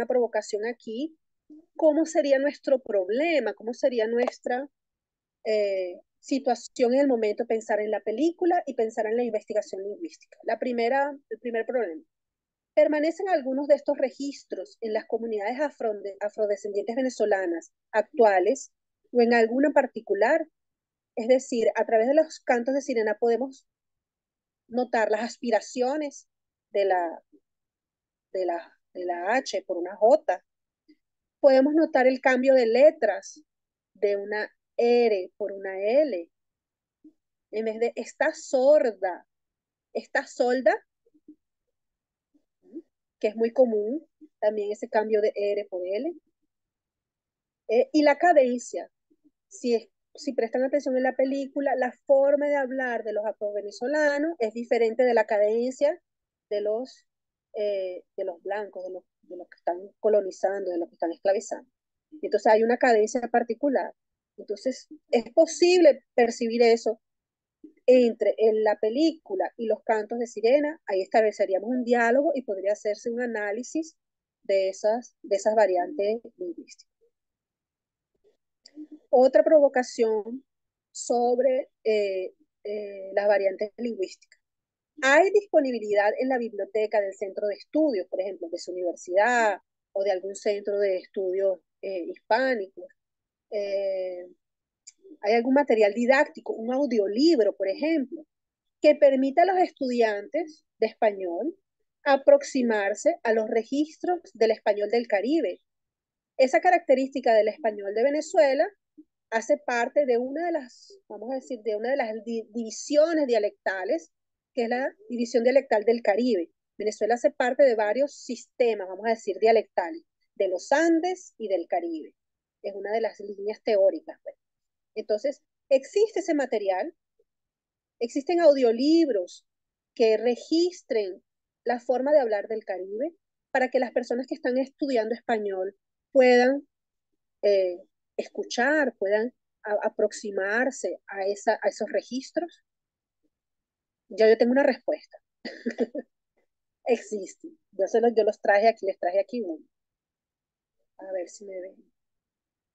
provocación aquí. ¿Cómo sería nuestro problema? ¿Cómo sería nuestra situación en el momento de pensar en la película y pensar en la investigación lingüística? El primer problema. Permanecen algunos de estos registros en las comunidades afrodescendientes venezolanas actuales o en alguna particular. Es decir, a través de los cantos de sirena podemos notar las aspiraciones de la H por una J. Podemos notar el cambio de letras de una R por una L. En vez de está sorda, está solda, que es muy común, también ese cambio de R por L. Y la cadencia, si si prestan atención en la película, la forma de hablar de los afro-venezolanos es diferente de la cadencia de los blancos, de los que están colonizando, de los que están esclavizando. Entonces hay una cadencia particular. Entonces es posible percibir eso entre en la película y los cantos de sirena. Ahí estableceríamos un diálogo y podría hacerse un análisis de esas variantes lingüísticas. Otra provocación sobre las variantes lingüísticas. Hay disponibilidad en la biblioteca del centro de estudios, por ejemplo, de su universidad o de algún centro de estudios hispánicos. Hay algún material didáctico, un audiolibro, por ejemplo, que permita a los estudiantes de español aproximarse a los registros del español del Caribe. Esa característica del español de Venezuela hace parte de una de las, vamos a decir, de una de las divisiones dialectales, que es la división dialectal del Caribe. Venezuela hace parte de varios sistemas, vamos a decir, dialectales, de los Andes y del Caribe. Es una de las líneas teóricas. Pues. Entonces, existe ese material, existen audiolibros que registren la forma de hablar del Caribe para que las personas que están estudiando español puedan eh, escuchar, puedan aproximarse a esos registros? Ya yo tengo una respuesta. Existe. Yo los traje aquí, les traje aquí uno. A ver si me ven.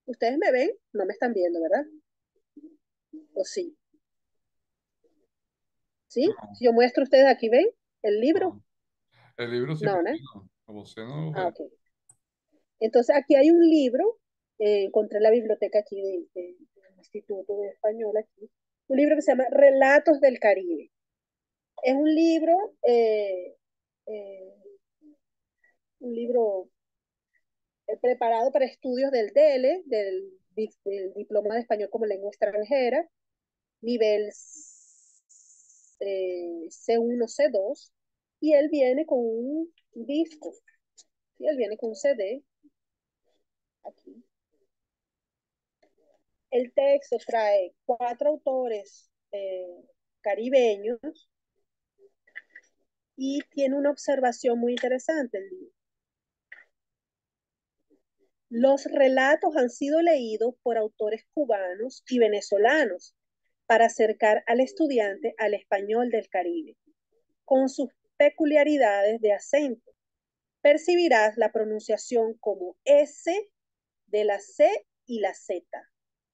¿Ustedes me ven? No me están viendo, ¿verdad? ¿O sí? ¿Sí? No, Si yo muestro, ¿ustedes aquí ven el libro? no. El libro sí, No, pero ¿no? no. Como usted no lo Ah, ve. ok. Entonces, aquí hay un libro, encontré en la biblioteca aquí del Instituto de Español aquí, un libro que se llama Relatos del Caribe. Es eh, un libro preparado para estudios del DELE, del Diploma de Español como Lengua Extranjera, nivel C1, C2, y él viene con un disco, ¿sí? Él viene con un CD, aquí. El texto trae 4 autores caribeños y tiene una observación muy interesante el libro. Los relatos han sido leídos por autores cubanos y venezolanos para acercar al estudiante al español del Caribe, con sus peculiaridades de acento. Percibirás la pronunciación como S de la C y la Z,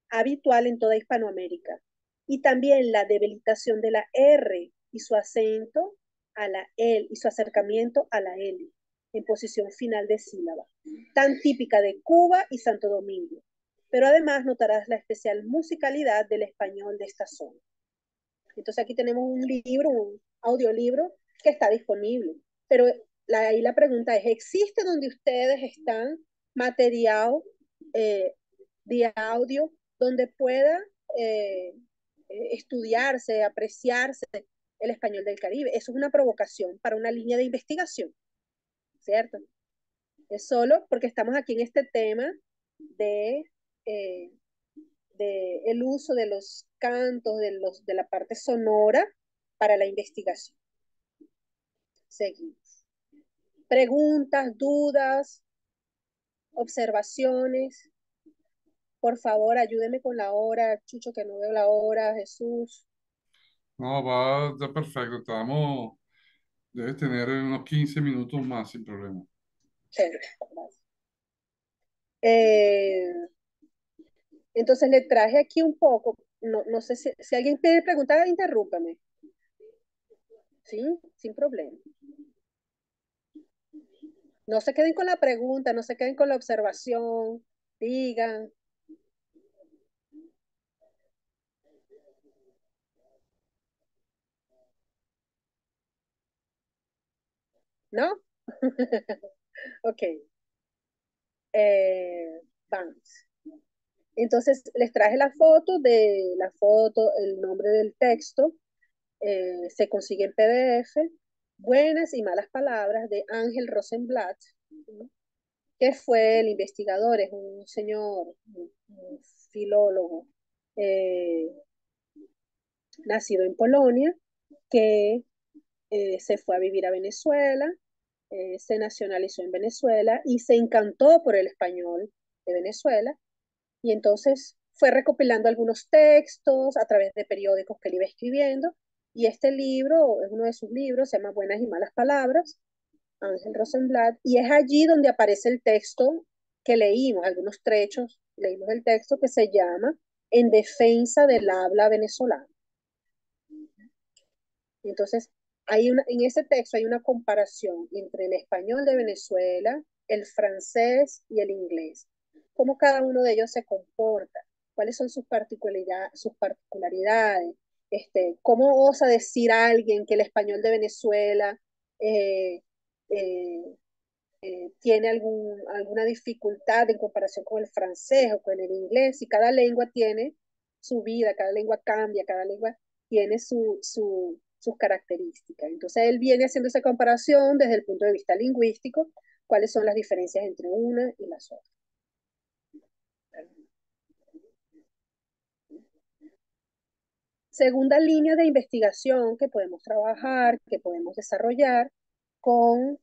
habitual en toda Hispanoamérica, y también la debilitación de la R y su acento a la L y su acercamiento a la L en posición final de sílaba, tan típica de Cuba y Santo Domingo. Pero además notarás la especial musicalidad del español de esta zona. Entonces aquí tenemos un libro, un audiolibro que está disponible. Pero ahí la pregunta es, ¿existe donde ustedes están material de audio donde pueda estudiarse, apreciarse el español del Caribe? Eso es una provocación para una línea de investigación, ¿cierto? Es solo porque estamos aquí en este tema de, eh, de el uso de los cantos, de la parte sonora para la investigación. Seguimos. Preguntas, dudas, observaciones. Por favor, ayúdeme con la hora, Chucho, que no veo la hora, Jesús. No, va, está perfecto. Estamos, debes tener unos 15 minutos más sin problema. Chévere, gracias. Eh, entonces le traje aquí un poco, no sé si alguien tiene preguntas, interrúpame. ¿Sí? Sin problema. No se queden con la pregunta, no se queden con la observación, digan, ¿no? Ok, vamos. Entonces les traje la foto, el nombre del texto, se consigue en PDF, Buenas y malas palabras de Ángel Rosenblatt, ¿no? Que fue el investigador, es un señor, un filólogo eh, nacido en Polonia, que se fue a vivir a Venezuela, se nacionalizó en Venezuela y se encantó por el español de Venezuela. Y entonces fue recopilando algunos textos a través de periódicos que él iba escribiendo. Y este libro es uno de sus libros, se llama Buenas y Malas Palabras, Ángel Rosenblatt, y es allí donde aparece el texto que leímos, algunos trechos, leímos el texto que se llama En defensa del habla venezolana. Y entonces, en ese texto hay una comparación entre el español de Venezuela, el francés y el inglés. Cómo cada uno de ellos se comporta, cuáles son sus particularidades, cómo osa decir a alguien que el español de Venezuela eh, eh, tiene alguna dificultad en comparación con el francés o con el inglés, y cada lengua tiene su vida, cada lengua cambia, cada lengua tiene sus características. Entonces él viene haciendo esa comparación desde el punto de vista lingüístico, cuáles son las diferencias entre una y las otras. Segunda línea de investigación que podemos trabajar, que podemos desarrollar con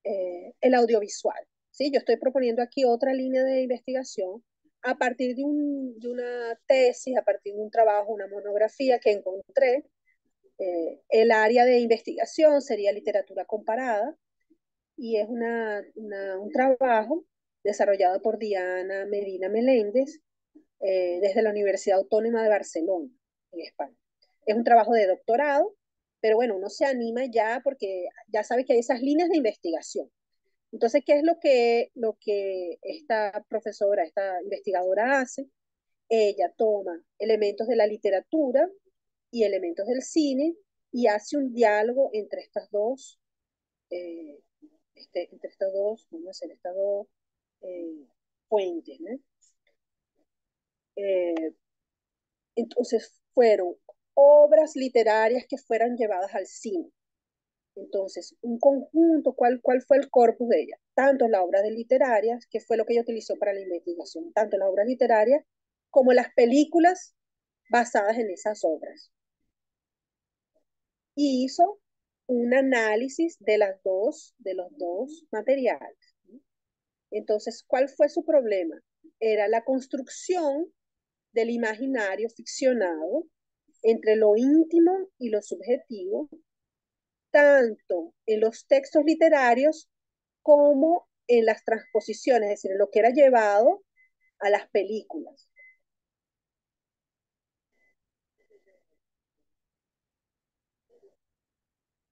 el audiovisual. ¿Sí? Yo estoy proponiendo aquí otra línea de investigación a partir de una tesis, a partir de un trabajo, una monografía que encontré. El área de investigación sería literatura comparada y es un trabajo desarrollado por Diana Medina Meléndez desde la Universidad Autónoma de Barcelona, en España. Es un trabajo de doctorado, pero bueno, uno se anima ya porque ya sabe que hay esas líneas de investigación. Entonces, ¿qué es lo que esta profesora, esta investigadora hace? Ella toma elementos de la literatura y elementos del cine y hace un diálogo entre estas dos, eh, entre estas dos, vamos a hacer estas dos fuentes, ¿no? Eh, entonces, fueron obras literarias que fueran llevadas al cine. Entonces, un conjunto, ¿cuál fue el corpus de ella? Tanto las obras literarias, que fue lo que ella utilizó para la investigación, tanto las obras literarias como las películas basadas en esas obras. Y hizo un análisis de los dos materiales. Entonces, ¿cuál fue su problema? Era la construcción del imaginario ficcionado entre lo íntimo y lo subjetivo, tanto en los textos literarios como en las transposiciones, es decir, en lo que era llevado a las películas.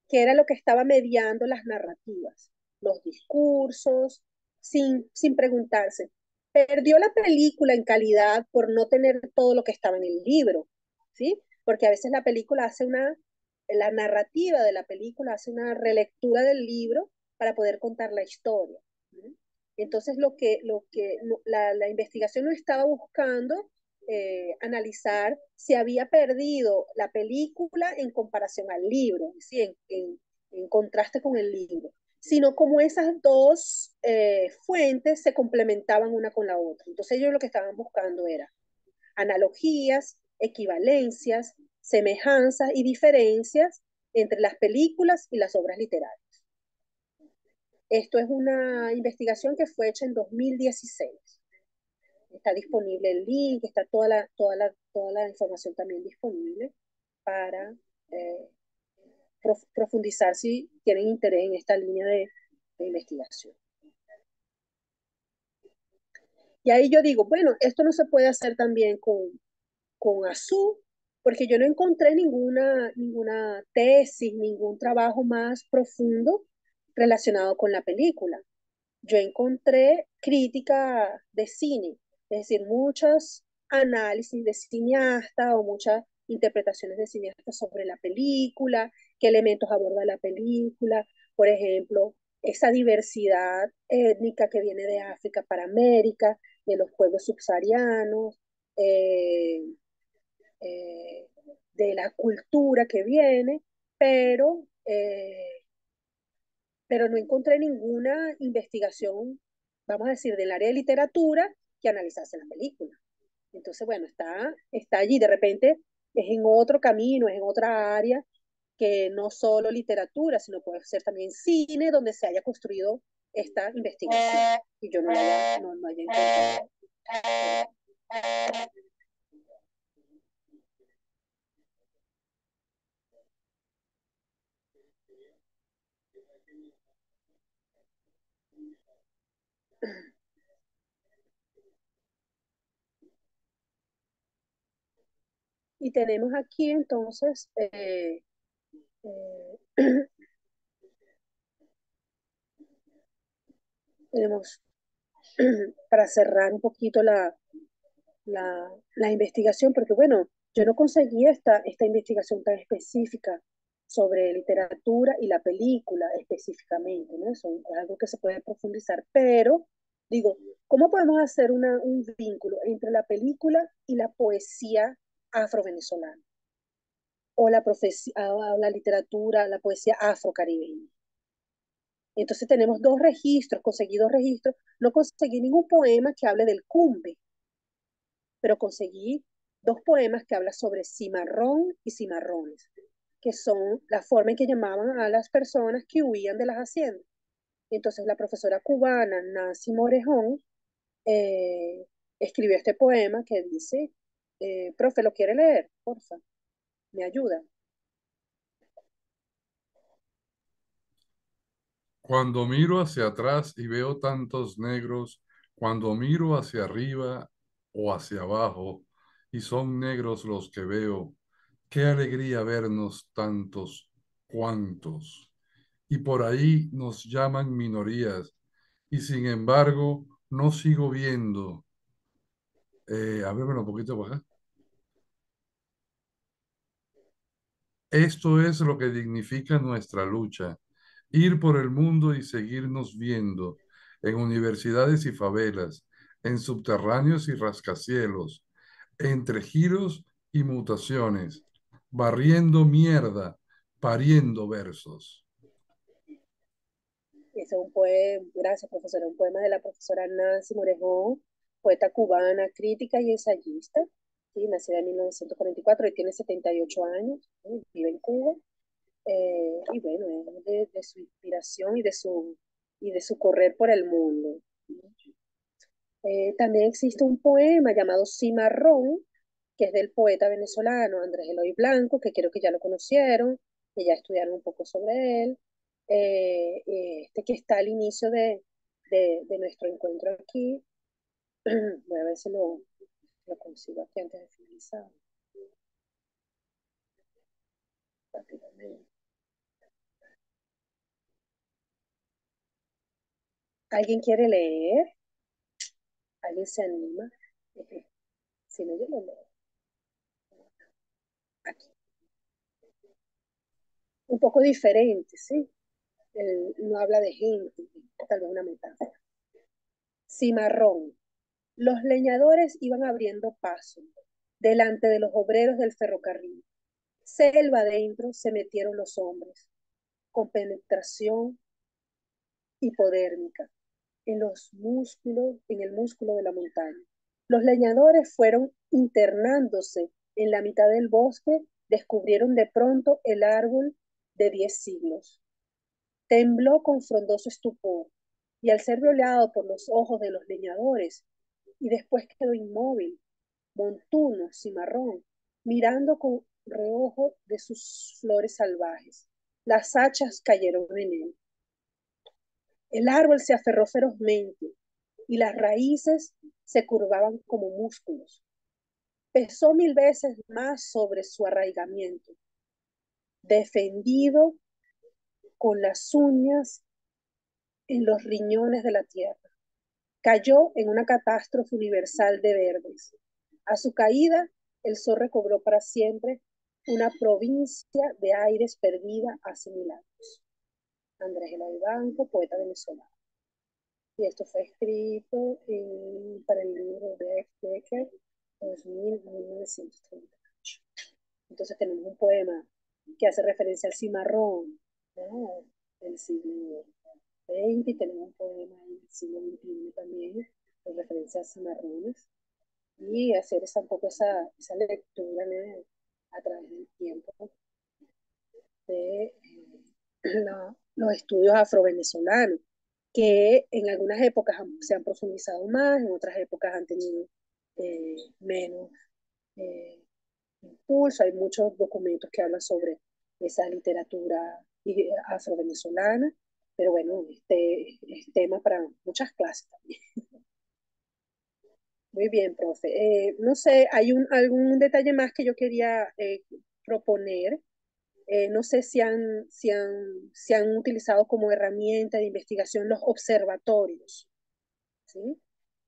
Que era lo que estaba mediando las narrativas, los discursos, sin preguntarse. Perdió la película en calidad por no tener todo lo que estaba en el libro, ¿sí? Porque a veces la película la narrativa de la película hace una relectura del libro para poder contar la historia. ¿Sí? Entonces, la investigación no estaba buscando analizar si había perdido la película en comparación al libro, ¿sí? En contraste con el libro, sino como esas dos fuentes se complementaban una con la otra. Entonces ellos lo que estaban buscando era analogías, equivalencias, semejanzas y diferencias entre las películas y las obras literarias. Esto es una investigación que fue hecha en 2016. Está disponible el link, está toda la información también disponible para profundizar si tienen interés en esta línea de investigación. Y ahí yo digo, bueno, esto no se puede hacer también con Azul, porque yo no encontré ninguna tesis, ningún trabajo más profundo relacionado con la película. Yo encontré crítica de cine, es decir, muchos análisis de cineasta o muchas interpretaciones de cineasta sobre la película, qué elementos aborda la película, por ejemplo, esa diversidad étnica que viene de África para América, de los pueblos subsaharianos, eh, eh, de la cultura que viene, pero pero no encontré ninguna investigación, vamos a decir, del área de literatura que analizase la película. Entonces, bueno, está allí, de repente es en otro camino, es en otra área, que no solo literatura, sino puede ser también cine, donde se haya construido esta investigación y yo no haya encontrado. Y tenemos aquí entonces, tenemos para cerrar un poquito la investigación, porque bueno, yo no conseguí esta investigación tan específica sobre literatura y la película específicamente, ¿no? Eso es algo que se puede profundizar, pero digo, ¿cómo podemos hacer un vínculo entre la película y la poesía afrovenezolana? O la literatura, la poesía afrocaribeña. Entonces tenemos dos registros, conseguí dos registros, no conseguí ningún poema que hable del cumbe, pero conseguí dos poemas que hablan sobre cimarrón y cimarrones, que son la forma en que llamaban a las personas que huían de las haciendas. Entonces la profesora cubana Nancy Morejón eh, escribió este poema que dice, profe, ¿lo quiere leer? Porfa, me ayuda. Cuando miro hacia atrás y veo tantos negros, cuando miro hacia arriba o hacia abajo y son negros los que veo, qué alegría vernos tantos, cuantos. Y por ahí nos llaman minorías y sin embargo no sigo viendo. Ábremelo un poquito para acá. Esto es lo que dignifica nuestra lucha, ir por el mundo y seguirnos viendo en universidades y favelas, en subterráneos y rascacielos, entre giros y mutaciones, barriendo mierda, pariendo versos. Ese es un poema, gracias profesora, un poema de la profesora Nancy Morejón, poeta cubana, crítica y ensayista, ¿sí? Nacida en 1944 y tiene 78 años, ¿sí? Vive en Cuba, y bueno, es de su inspiración y de su correr por el mundo. También existe un poema llamado Cimarrón, que es del poeta venezolano Andrés Eloy Blanco, que creo que ya lo conocieron, que ya estudiaron un poco sobre él, este que está al inicio de nuestro encuentro aquí. Voy a ver si lo consigo aquí antes de finalizar. Rápidamente. ¿Alguien quiere leer? ¿Alguien se anima? Si no, yo lo leo. Aquí. Un poco diferente, ¿sí? No habla de gente, tal vez una metáfora. Cimarrón. Los leñadores iban abriendo paso delante de los obreros del ferrocarril. Selva adentro se metieron los hombres, con penetración hipodérmica, en el músculo de la montaña. Los leñadores fueron internándose en la mitad del bosque, descubrieron de pronto el árbol de 10 siglos. Tembló con frondoso estupor, y al ser violado por los ojos de los leñadores, y después quedó inmóvil, montuno, cimarrón, mirando con reojo de sus flores salvajes. Las hachas cayeron en él. El árbol se aferró ferozmente y las raíces se curvaban como músculos. Pesó 1000 veces más sobre su arraigamiento, defendido con las uñas en los riñones de la tierra. Cayó en una catástrofe universal de verdes. A su caída, el sol recobró para siempre una provincia de aires perdida hace 1000 años. Andrés Eloy Banco, poeta venezolano. Y esto fue escrito para el libro de Becker, 1938. Entonces tenemos un poema que hace referencia al cimarrón, ¿no? Del siglo XX, y tenemos un poema del siglo XXI también, en referencia a cimarrones. y hacer un poco esa lectura, ¿no? A través del tiempo de los estudios afrovenezolanos, que en algunas épocas se han profundizado más, en otras épocas han tenido menos eh, impulso. Hay muchos documentos que hablan sobre esa literatura afrovenezolana, pero bueno, este es tema para muchas clases también. Muy bien, profe. No sé, hay algún detalle más que yo quería proponer. No sé si han utilizado como herramienta de investigación los observatorios, ¿sí?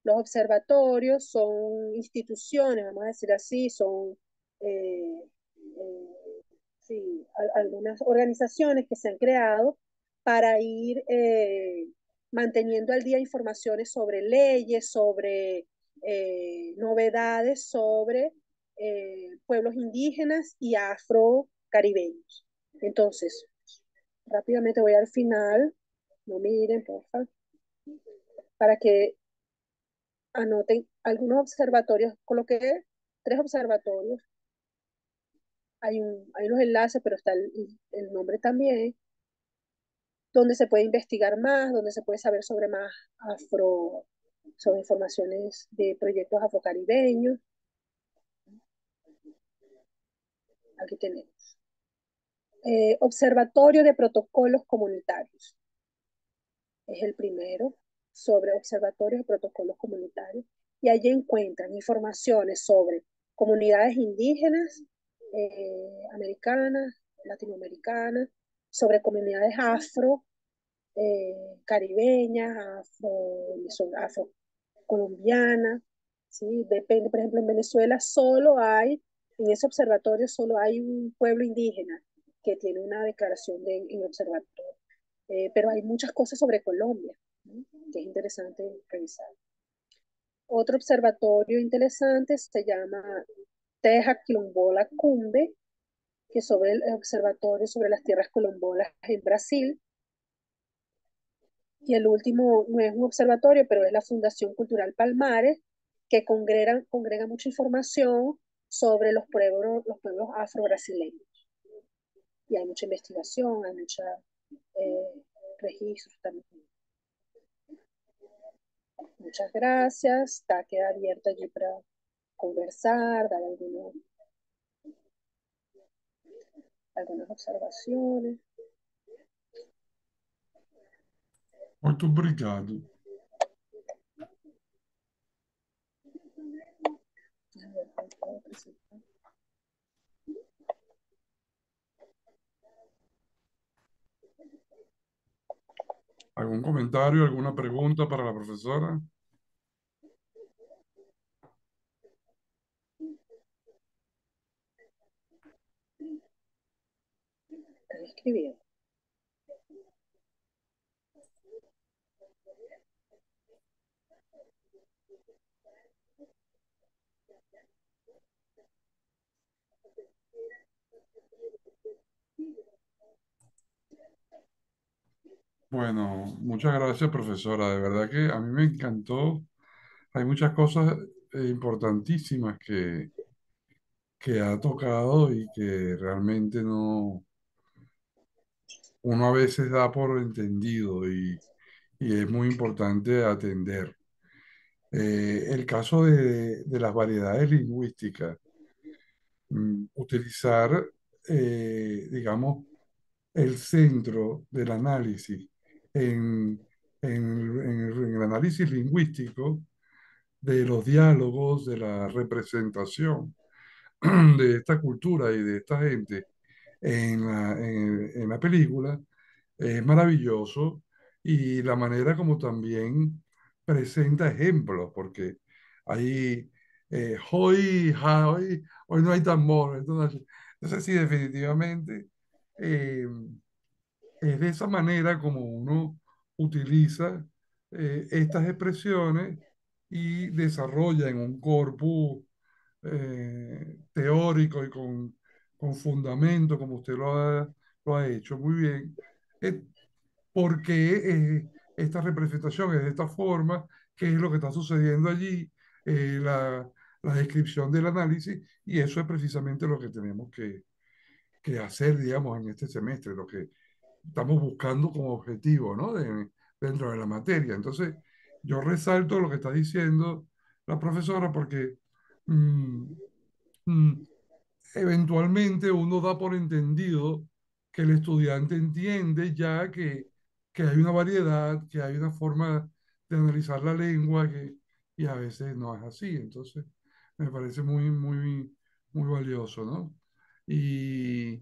Los observatorios son instituciones, vamos a decir así, son eh, sí, algunas organizaciones que se han creado para ir manteniendo al día informaciones sobre leyes, sobre novedades, sobre pueblos indígenas y afrocaribeños. Entonces, rápidamente voy al final, no miren, por favor, para que anoten algunos observatorios, coloqué 3 observatorios, hay unos enlaces, pero está el nombre también, donde se puede investigar más, donde se puede saber sobre más sobre informaciones de proyectos afrocaribeños. Aquí tenemos. Observatorio de Protocolos Comunitarios. Es el primero, sobre observatorios de protocolos comunitarios. Y allí encuentran informaciones sobre comunidades indígenas, americanas, latinoamericanas, sobre comunidades afro, caribeñas, afrocolombianas, ¿sí? Depende, por ejemplo, en Venezuela en ese observatorio solo hay un pueblo indígena que tiene una declaración en observatorio. Pero hay muchas cosas sobre Colombia, ¿no? Que es interesante revisar. Otro observatorio interesante se llama Teja Quilombola Cumbe, que es sobre el observatorio sobre las tierras colombolas en Brasil. Y el último no es un observatorio, pero es la Fundación Cultural Palmares, que congrega mucha información sobre los pueblos afro-brasileños. Y hay mucha investigación, hay muchos registros también. Muchas gracias. Está queda abierto allí para conversar, dar algunas observaciones. Muito obrigado. ¿Algún comentario, alguna pregunta para la profesora? Están escribiendo. Bueno, muchas gracias, profesora. De verdad que a mí me encantó. Hay muchas cosas importantísimas que ha tocado y que realmente no, uno a veces da por entendido y es muy importante atender. El caso de las variedades lingüísticas, utilizar, digamos, el centro del análisis en el análisis lingüístico de los diálogos, de la representación de esta cultura y de esta gente en la película es maravilloso y la manera como también presenta ejemplos, porque ahí hoy no hay tambor, entonces sí, definitivamente eh, es de esa manera como uno utiliza estas expresiones y desarrolla en un corpus teórico y con fundamento, como usted lo ha hecho muy bien, eh, por qué esta representación es de esta forma, qué es lo que está sucediendo allí, la, la descripción del análisis, y eso es precisamente lo que tenemos que hacer, digamos, en este semestre, lo que estamos buscando como objetivo, ¿no? Dentro de la materia. Entonces, yo resalto lo que está diciendo la profesora porque mm, mm, eventualmente uno da por entendido que el estudiante entiende ya que hay una variedad, que hay una forma de analizar la lengua y a veces no es así. Entonces, me parece muy valioso, ¿no? Y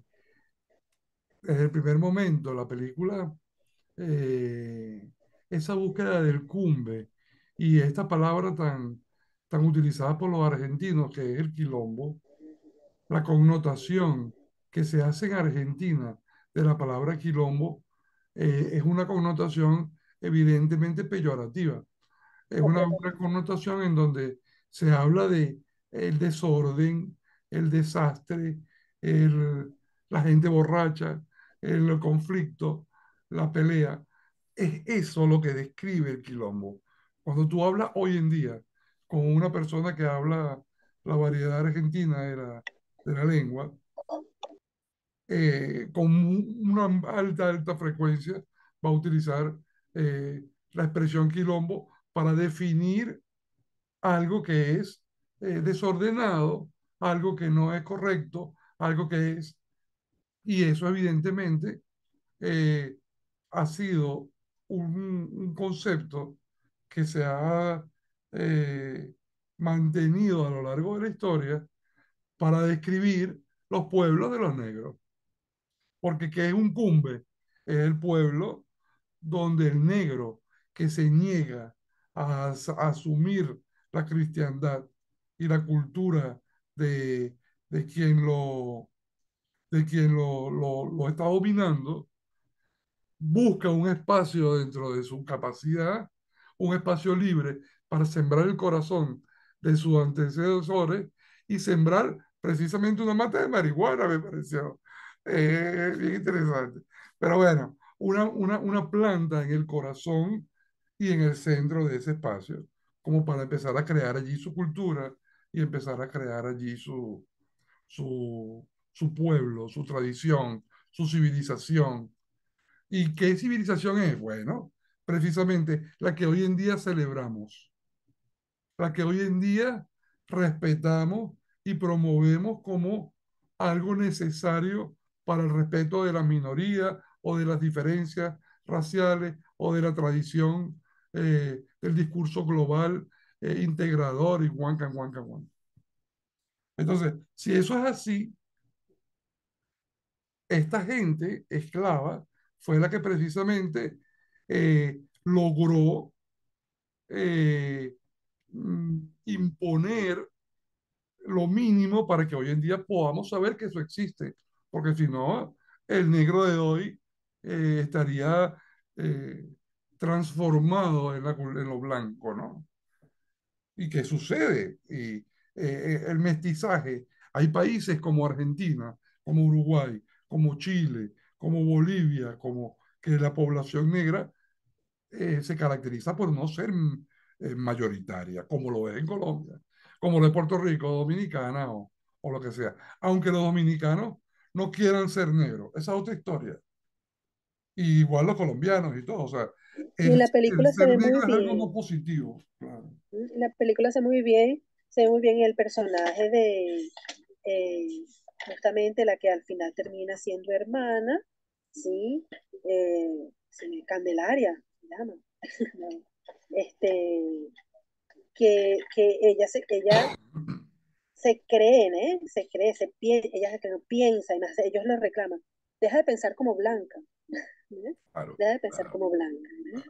desde el primer momento, la película, eh, esa búsqueda del cumbe y esta palabra tan utilizada por los argentinos, que es el quilombo, la connotación que se hace en Argentina de la palabra quilombo es una connotación evidentemente peyorativa. Es una connotación en donde se habla de el desorden, el desastre, el- la gente borracha, el conflicto, la pelea. Es eso lo que describe el quilombo. Cuando tú hablas hoy en día con una persona que habla la variedad argentina de la lengua, con una alta frecuencia, va a utilizar eh, la expresión quilombo para definir algo que es desordenado, algo que no es correcto, algo que es, y eso evidentemente eh, ha sido un concepto que se ha eh, mantenido a lo largo de la historia para describir los pueblos de los negros. Porque ¿qué es un cumbe? Es el pueblo donde el negro que se niega a asumir la cristiandad y la cultura de, de quien lo está dominando, busca un espacio dentro de su capacidad, un espacio libre para sembrar el corazón de sus antecesores y sembrar precisamente una mata de marihuana, me pareció bien interesante. Pero bueno, una planta en el corazón y en el centro de ese espacio, como para empezar a crear allí su cultura y empezar a crear allí su pueblo, su tradición, su civilización. ¿Y qué civilización es? Bueno, precisamente la que hoy en día celebramos, la que hoy en día respetamos y promovemos como algo necesario para el respeto de la minoría o de las diferencias raciales o de la tradición del discurso global integrador y guancan, guancan, guancan. Entonces, si eso es así, esta gente esclava fue la que precisamente logró eh, imponer lo mínimo para que hoy en día podamos saber que eso existe, porque si no, el negro de hoy estaría eh, transformado en lo blanco, ¿no? ¿Y qué sucede? El mestizaje. Hay países como Argentina, como Uruguay, como Chile, como Bolivia, como que la población negra se caracteriza por no ser mayoritaria, como lo es en Colombia, como lo es Puerto Rico, Dominicana o lo que sea. Aunque los dominicanos no quieran ser negros, esa es otra historia. Y igual los colombianos y todo. O sea, Y en la el película se ser ve muy negro es algo no bien. positivo. Claro. En la película se ve muy bien el personaje de eh, justamente la que al final termina siendo hermana, ¿sí? Candelaria, se llama. Este, que ella se creen, ¿eh? Se cree, ella se cree, no piensa, y más, ellos lo reclaman. Deja de pensar como blanca, ¿no? Claro, Deja de pensar claro. como blanca, ¿no?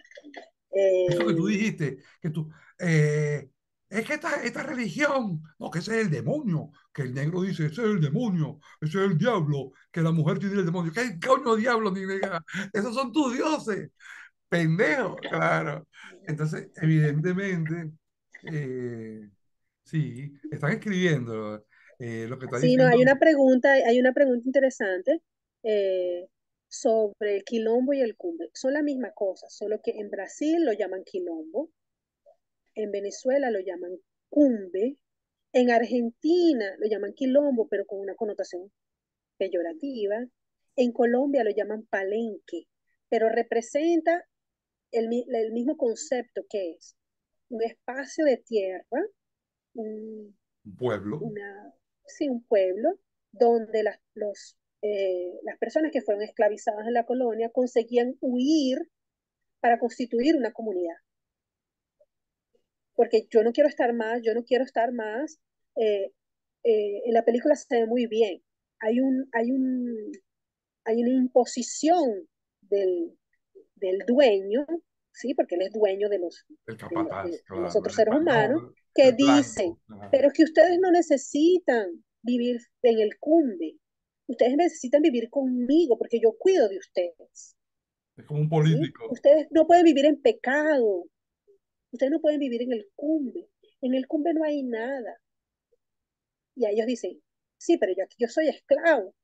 Eso que tú Eh, dijiste, que tú, eh, es que esta religión, no, que ese es el demonio, que el negro dice, ese es el demonio, ese es el diablo, que la mujer tiene el demonio. ¿Qué coño diablo, ni nega? Esos son tus dioses, pendejo, claro. Entonces, evidentemente, eh, sí, están escribiendo lo que está sí, no, diciendo. hay una pregunta interesante eh, sobre el quilombo y el cumbe. Son la misma cosa, solo que en Brasil lo llaman quilombo, en Venezuela lo llaman cumbe En Argentina lo llaman quilombo, pero con una connotación peyorativa. En Colombia lo llaman palenque, pero representa el mismo concepto que es un espacio de tierra, un, Un pueblo. sí, un pueblo donde las personas que fueron esclavizadas en la colonia conseguían huir para constituir una comunidad. Porque yo no quiero estar más, yo no quiero estar más. eh, en la película se ve muy bien. Hay, un, hay, un, hay una imposición del, del dueño, ¿sí? Porque él es dueño El de, los, capataz, de los claro, otros el seres humanos, español, que el dice, blanco. Claro. pero es que ustedes no necesitan vivir en el cumbe, ustedes necesitan vivir conmigo porque yo cuido de ustedes, Es como un ¿sí? político. Ustedes no pueden vivir en pecado, ustedes no pueden vivir en el cumbe no hay nada. Y ellos dicen, sí, pero yo soy esclavo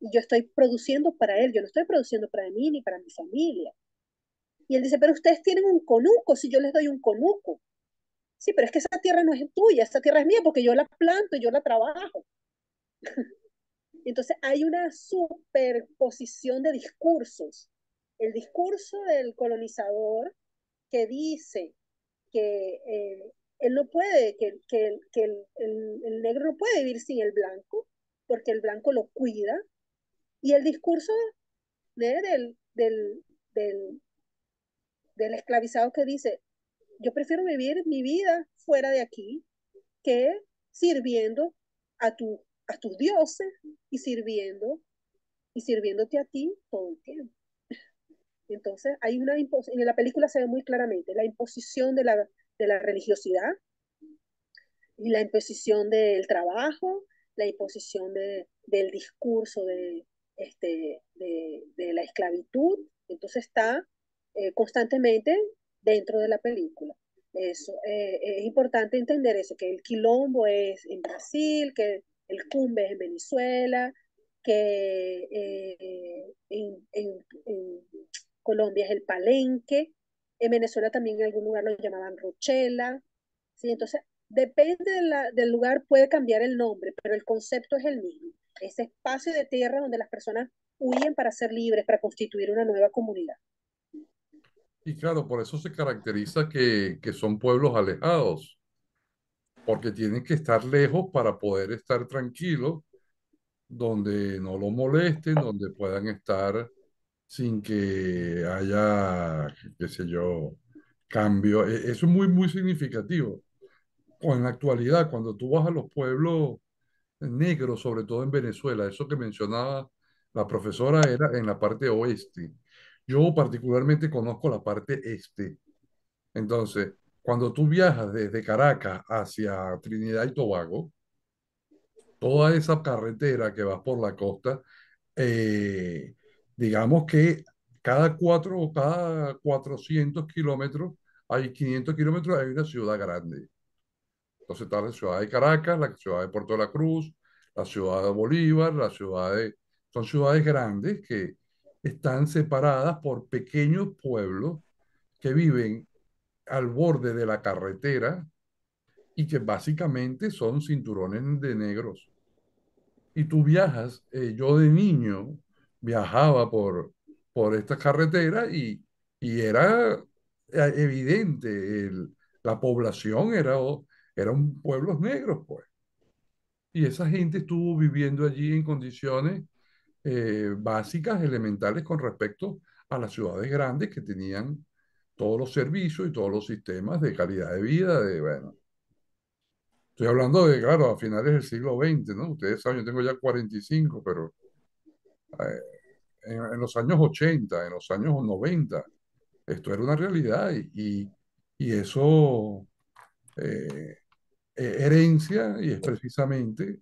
y yo estoy produciendo para él, yo no estoy produciendo para mí ni para mi familia. Y él dice, pero ustedes tienen un conuco, si yo les doy un conuco. Sí, pero es que esa tierra no es tuya, esa tierra es mía porque yo la planto y yo la trabajo. Entonces hay una superposición de discursos. El discurso del colonizador que dice que él no puede, el negro no puede vivir sin el blanco, porque el blanco lo cuida, y el discurso del, del esclavizado que dice, yo prefiero vivir mi vida fuera de aquí que sirviendo a tus dioses y y sirviéndote a ti todo el tiempo. Entonces, en la película se ve muy claramente la imposición de la religiosidad y la imposición del trabajo, la imposición del discurso de la esclavitud. Entonces está constantemente dentro de la película. Eso, es importante entender eso, que el quilombo es en Brasil, que el cumbe es en Venezuela, que en Colombia es el palenque, en Venezuela también en algún lugar lo llamaban rochela, ¿sí? Entonces, depende del lugar, puede cambiar el nombre, pero el concepto es el mismo. Ese espacio de tierra donde las personas huyen para ser libres, para constituir una nueva comunidad. Y claro, por eso se caracteriza que son pueblos alejados, porque tienen que estar lejos para poder estar tranquilos, donde no lo molesten, donde puedan estar sin que haya, qué sé yo, cambio. Eso es muy, muy significativo. O en la actualidad, cuando tú vas a los pueblos negros, sobre todo en Venezuela, eso que mencionaba la profesora era en la parte oeste. Yo particularmente conozco la parte este. Entonces, cuando tú viajas desde Caracas hacia Trinidad y Tobago, toda esa carretera que vas por la costa, eh, digamos que cada 400 kilómetros, hay 500 kilómetros, hay una ciudad grande. Entonces está la ciudad de Caracas, la ciudad de Puerto de la Cruz, la ciudad de Bolívar, son ciudades grandes que están separadas por pequeños pueblos que viven al borde de la carretera y que básicamente son cinturones de negros. Y tú viajas, yo de niño viajaba por esta carretera y era evidente, la población eran pueblos negros, pues. Y esa gente estuvo viviendo allí en condiciones básicas, elementales con respecto a las ciudades grandes que tenían todos los servicios y todos los sistemas de calidad de vida, bueno, estoy hablando de, claro, a finales del siglo XX, ¿no? Ustedes saben, yo tengo ya 45, pero eh, en los años 80, en los años 90, esto era una realidad y eso herencia y es precisamente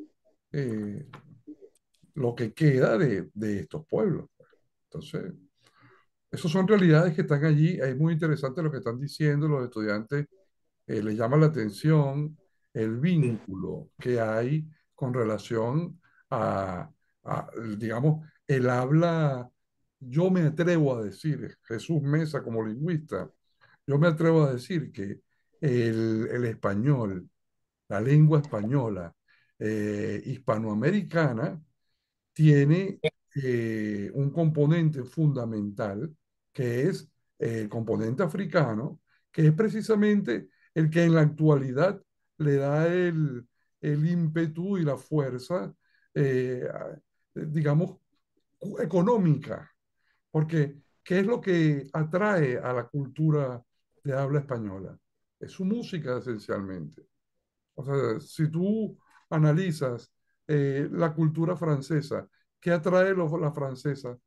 eh, lo que queda de estos pueblos. Entonces, esas son realidades que están allí. Es muy interesante lo que están diciendo los estudiantes. Les llama la atención el vínculo que hay con relación digamos, el habla. Yo me atrevo a decir, Jesús Mesa como lingüista, yo me atrevo a decir que el español, la lengua española hispanoamericana, tiene un componente fundamental que es el componente africano, que es precisamente el que en la actualidad le da el ímpetu y la fuerza, digamos, económica. Porque, ¿qué es lo que atrae a la cultura de habla española? Es su música esencialmente. O sea, si tú analizas la cultura francesa, ¿qué atrae la francesa?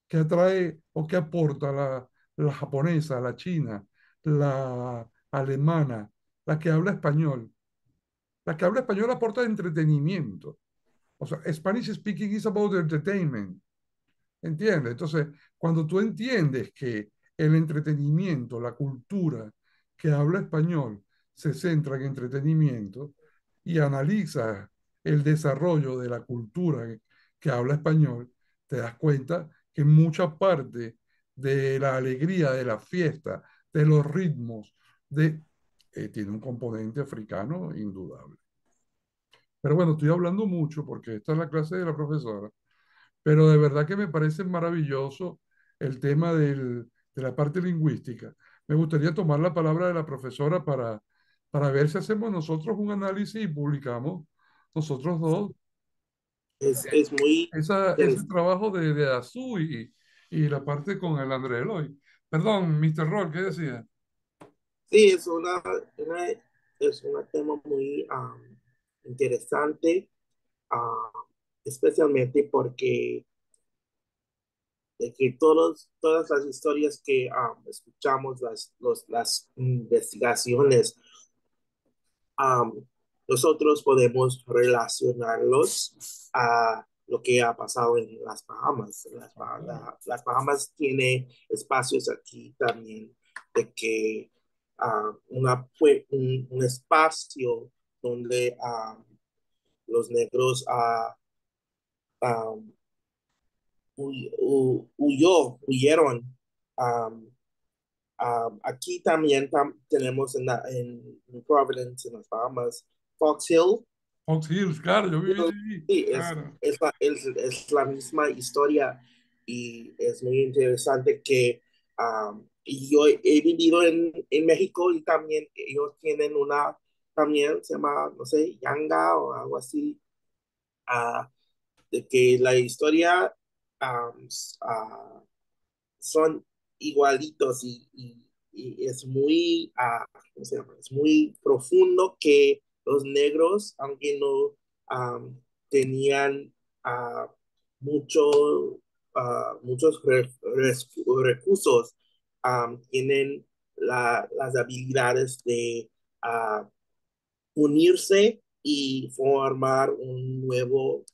¿Qué atrae o qué aporta la japonesa, la china, la alemana, la que habla español? La que habla español aporta entretenimiento. O sea, Spanish speaking is about entertainment. ¿Entiendes? Entonces, cuando tú entiendes que el entretenimiento, la cultura que habla español se centra en entretenimiento y analizas el desarrollo de la cultura que habla español, te das cuenta que mucha parte de la alegría, de la fiesta, de los ritmos, tiene un componente africano indudable. Pero bueno, estoy hablando mucho porque esta es la clase de la profesora, pero de verdad que me parece maravilloso el tema de la parte lingüística. Me gustaría tomar la palabra de la profesora para ver si hacemos nosotros un análisis y publicamos nosotros dos Es muy ese interesante. trabajo de Azul y la parte con el André Eloy. Perdón, Mr. Roll, ¿qué decía? Sí, es un tema muy interesante, ah, especialmente porque de que todas las historias que escuchamos, las investigaciones, um, nosotros podemos relacionarlos a lo que ha pasado en las Bahamas. Ajá. Las Bahamas tiene espacios aquí también de que fue un espacio donde los negros um, huyeron. um, Aquí también tenemos en Providence, en las Bahamas, Fox Hill. Fox Hills, claro, yo viví allí, Sí, claro. es la misma historia y es muy interesante que yo he vivido en México y también ellos tienen también se llama, no sé, Yanga o algo así, ah, de que la historia um, uh, son igualitos y es muy, ¿cómo se llama? Es muy profundo que los negros, aunque no tenían uh, mucho, muchos recursos, tienen las habilidades de unirse y formar un nuevo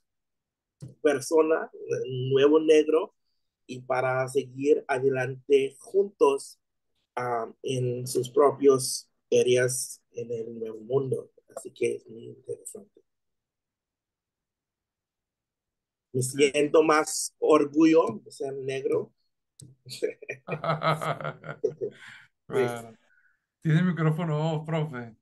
persona, un nuevo negro, y para seguir adelante juntos en sus propios áreas en el nuevo mundo. Así que es muy interesante. Me siento más orgullo de ser negro. Sí. Claro. Tiene micrófono, profe.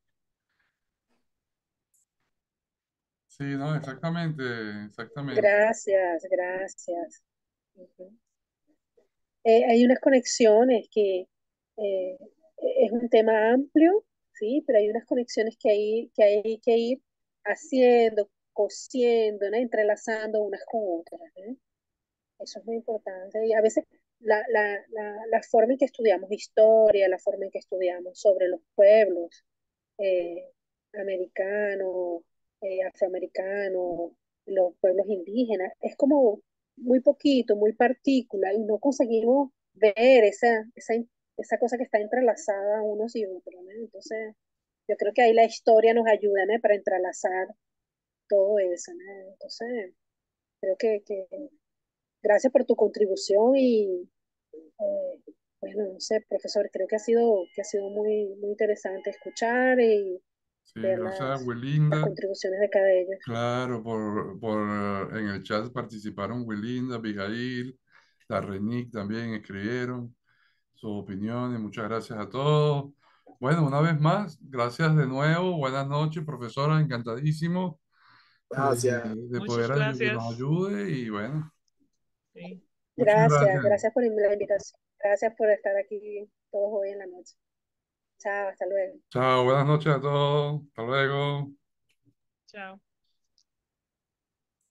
Sí, no, exactamente, exactamente. Gracias, gracias. Ujú. Hay unas conexiones eh, es un tema amplio, sí, pero hay unas conexiones que hay que ir haciendo, cosiendo, ¿no? Entrelazando unas con otras, ¿eh? Eso es muy importante. Y a veces la forma en que estudiamos historia, la forma en que estudiamos sobre los pueblos eh, americanos, afroamericanos, los pueblos indígenas, es como muy poquito, muy partícula, y no conseguimos ver esa cosa que está entrelazada unos y otros, ¿no? Entonces, yo creo que ahí la historia nos ayuda, ¿no? Para entrelazar todo eso, ¿no? Entonces, creo que gracias por tu contribución y, bueno, no sé, profesor, creo que ha sido muy, muy interesante escuchar y Sí, ver gracias a las Welinda. contribuciones de cada de ellos. Claro, en el chat participaron Welinda, Abigail, la Renick también escribieron sus opiniones. Muchas gracias a todos. Bueno, una vez más, gracias de nuevo. Buenas noches, profesora. Encantadísimo Gracias. de Muchas poder que nos gracias. ayude y bueno, Sí. muchas Gracias, gracias. gracias por la invitación. Gracias por estar aquí todos hoy en la noche. Chao, hasta luego. Chao, buenas noches a todos. Hasta luego. Chao.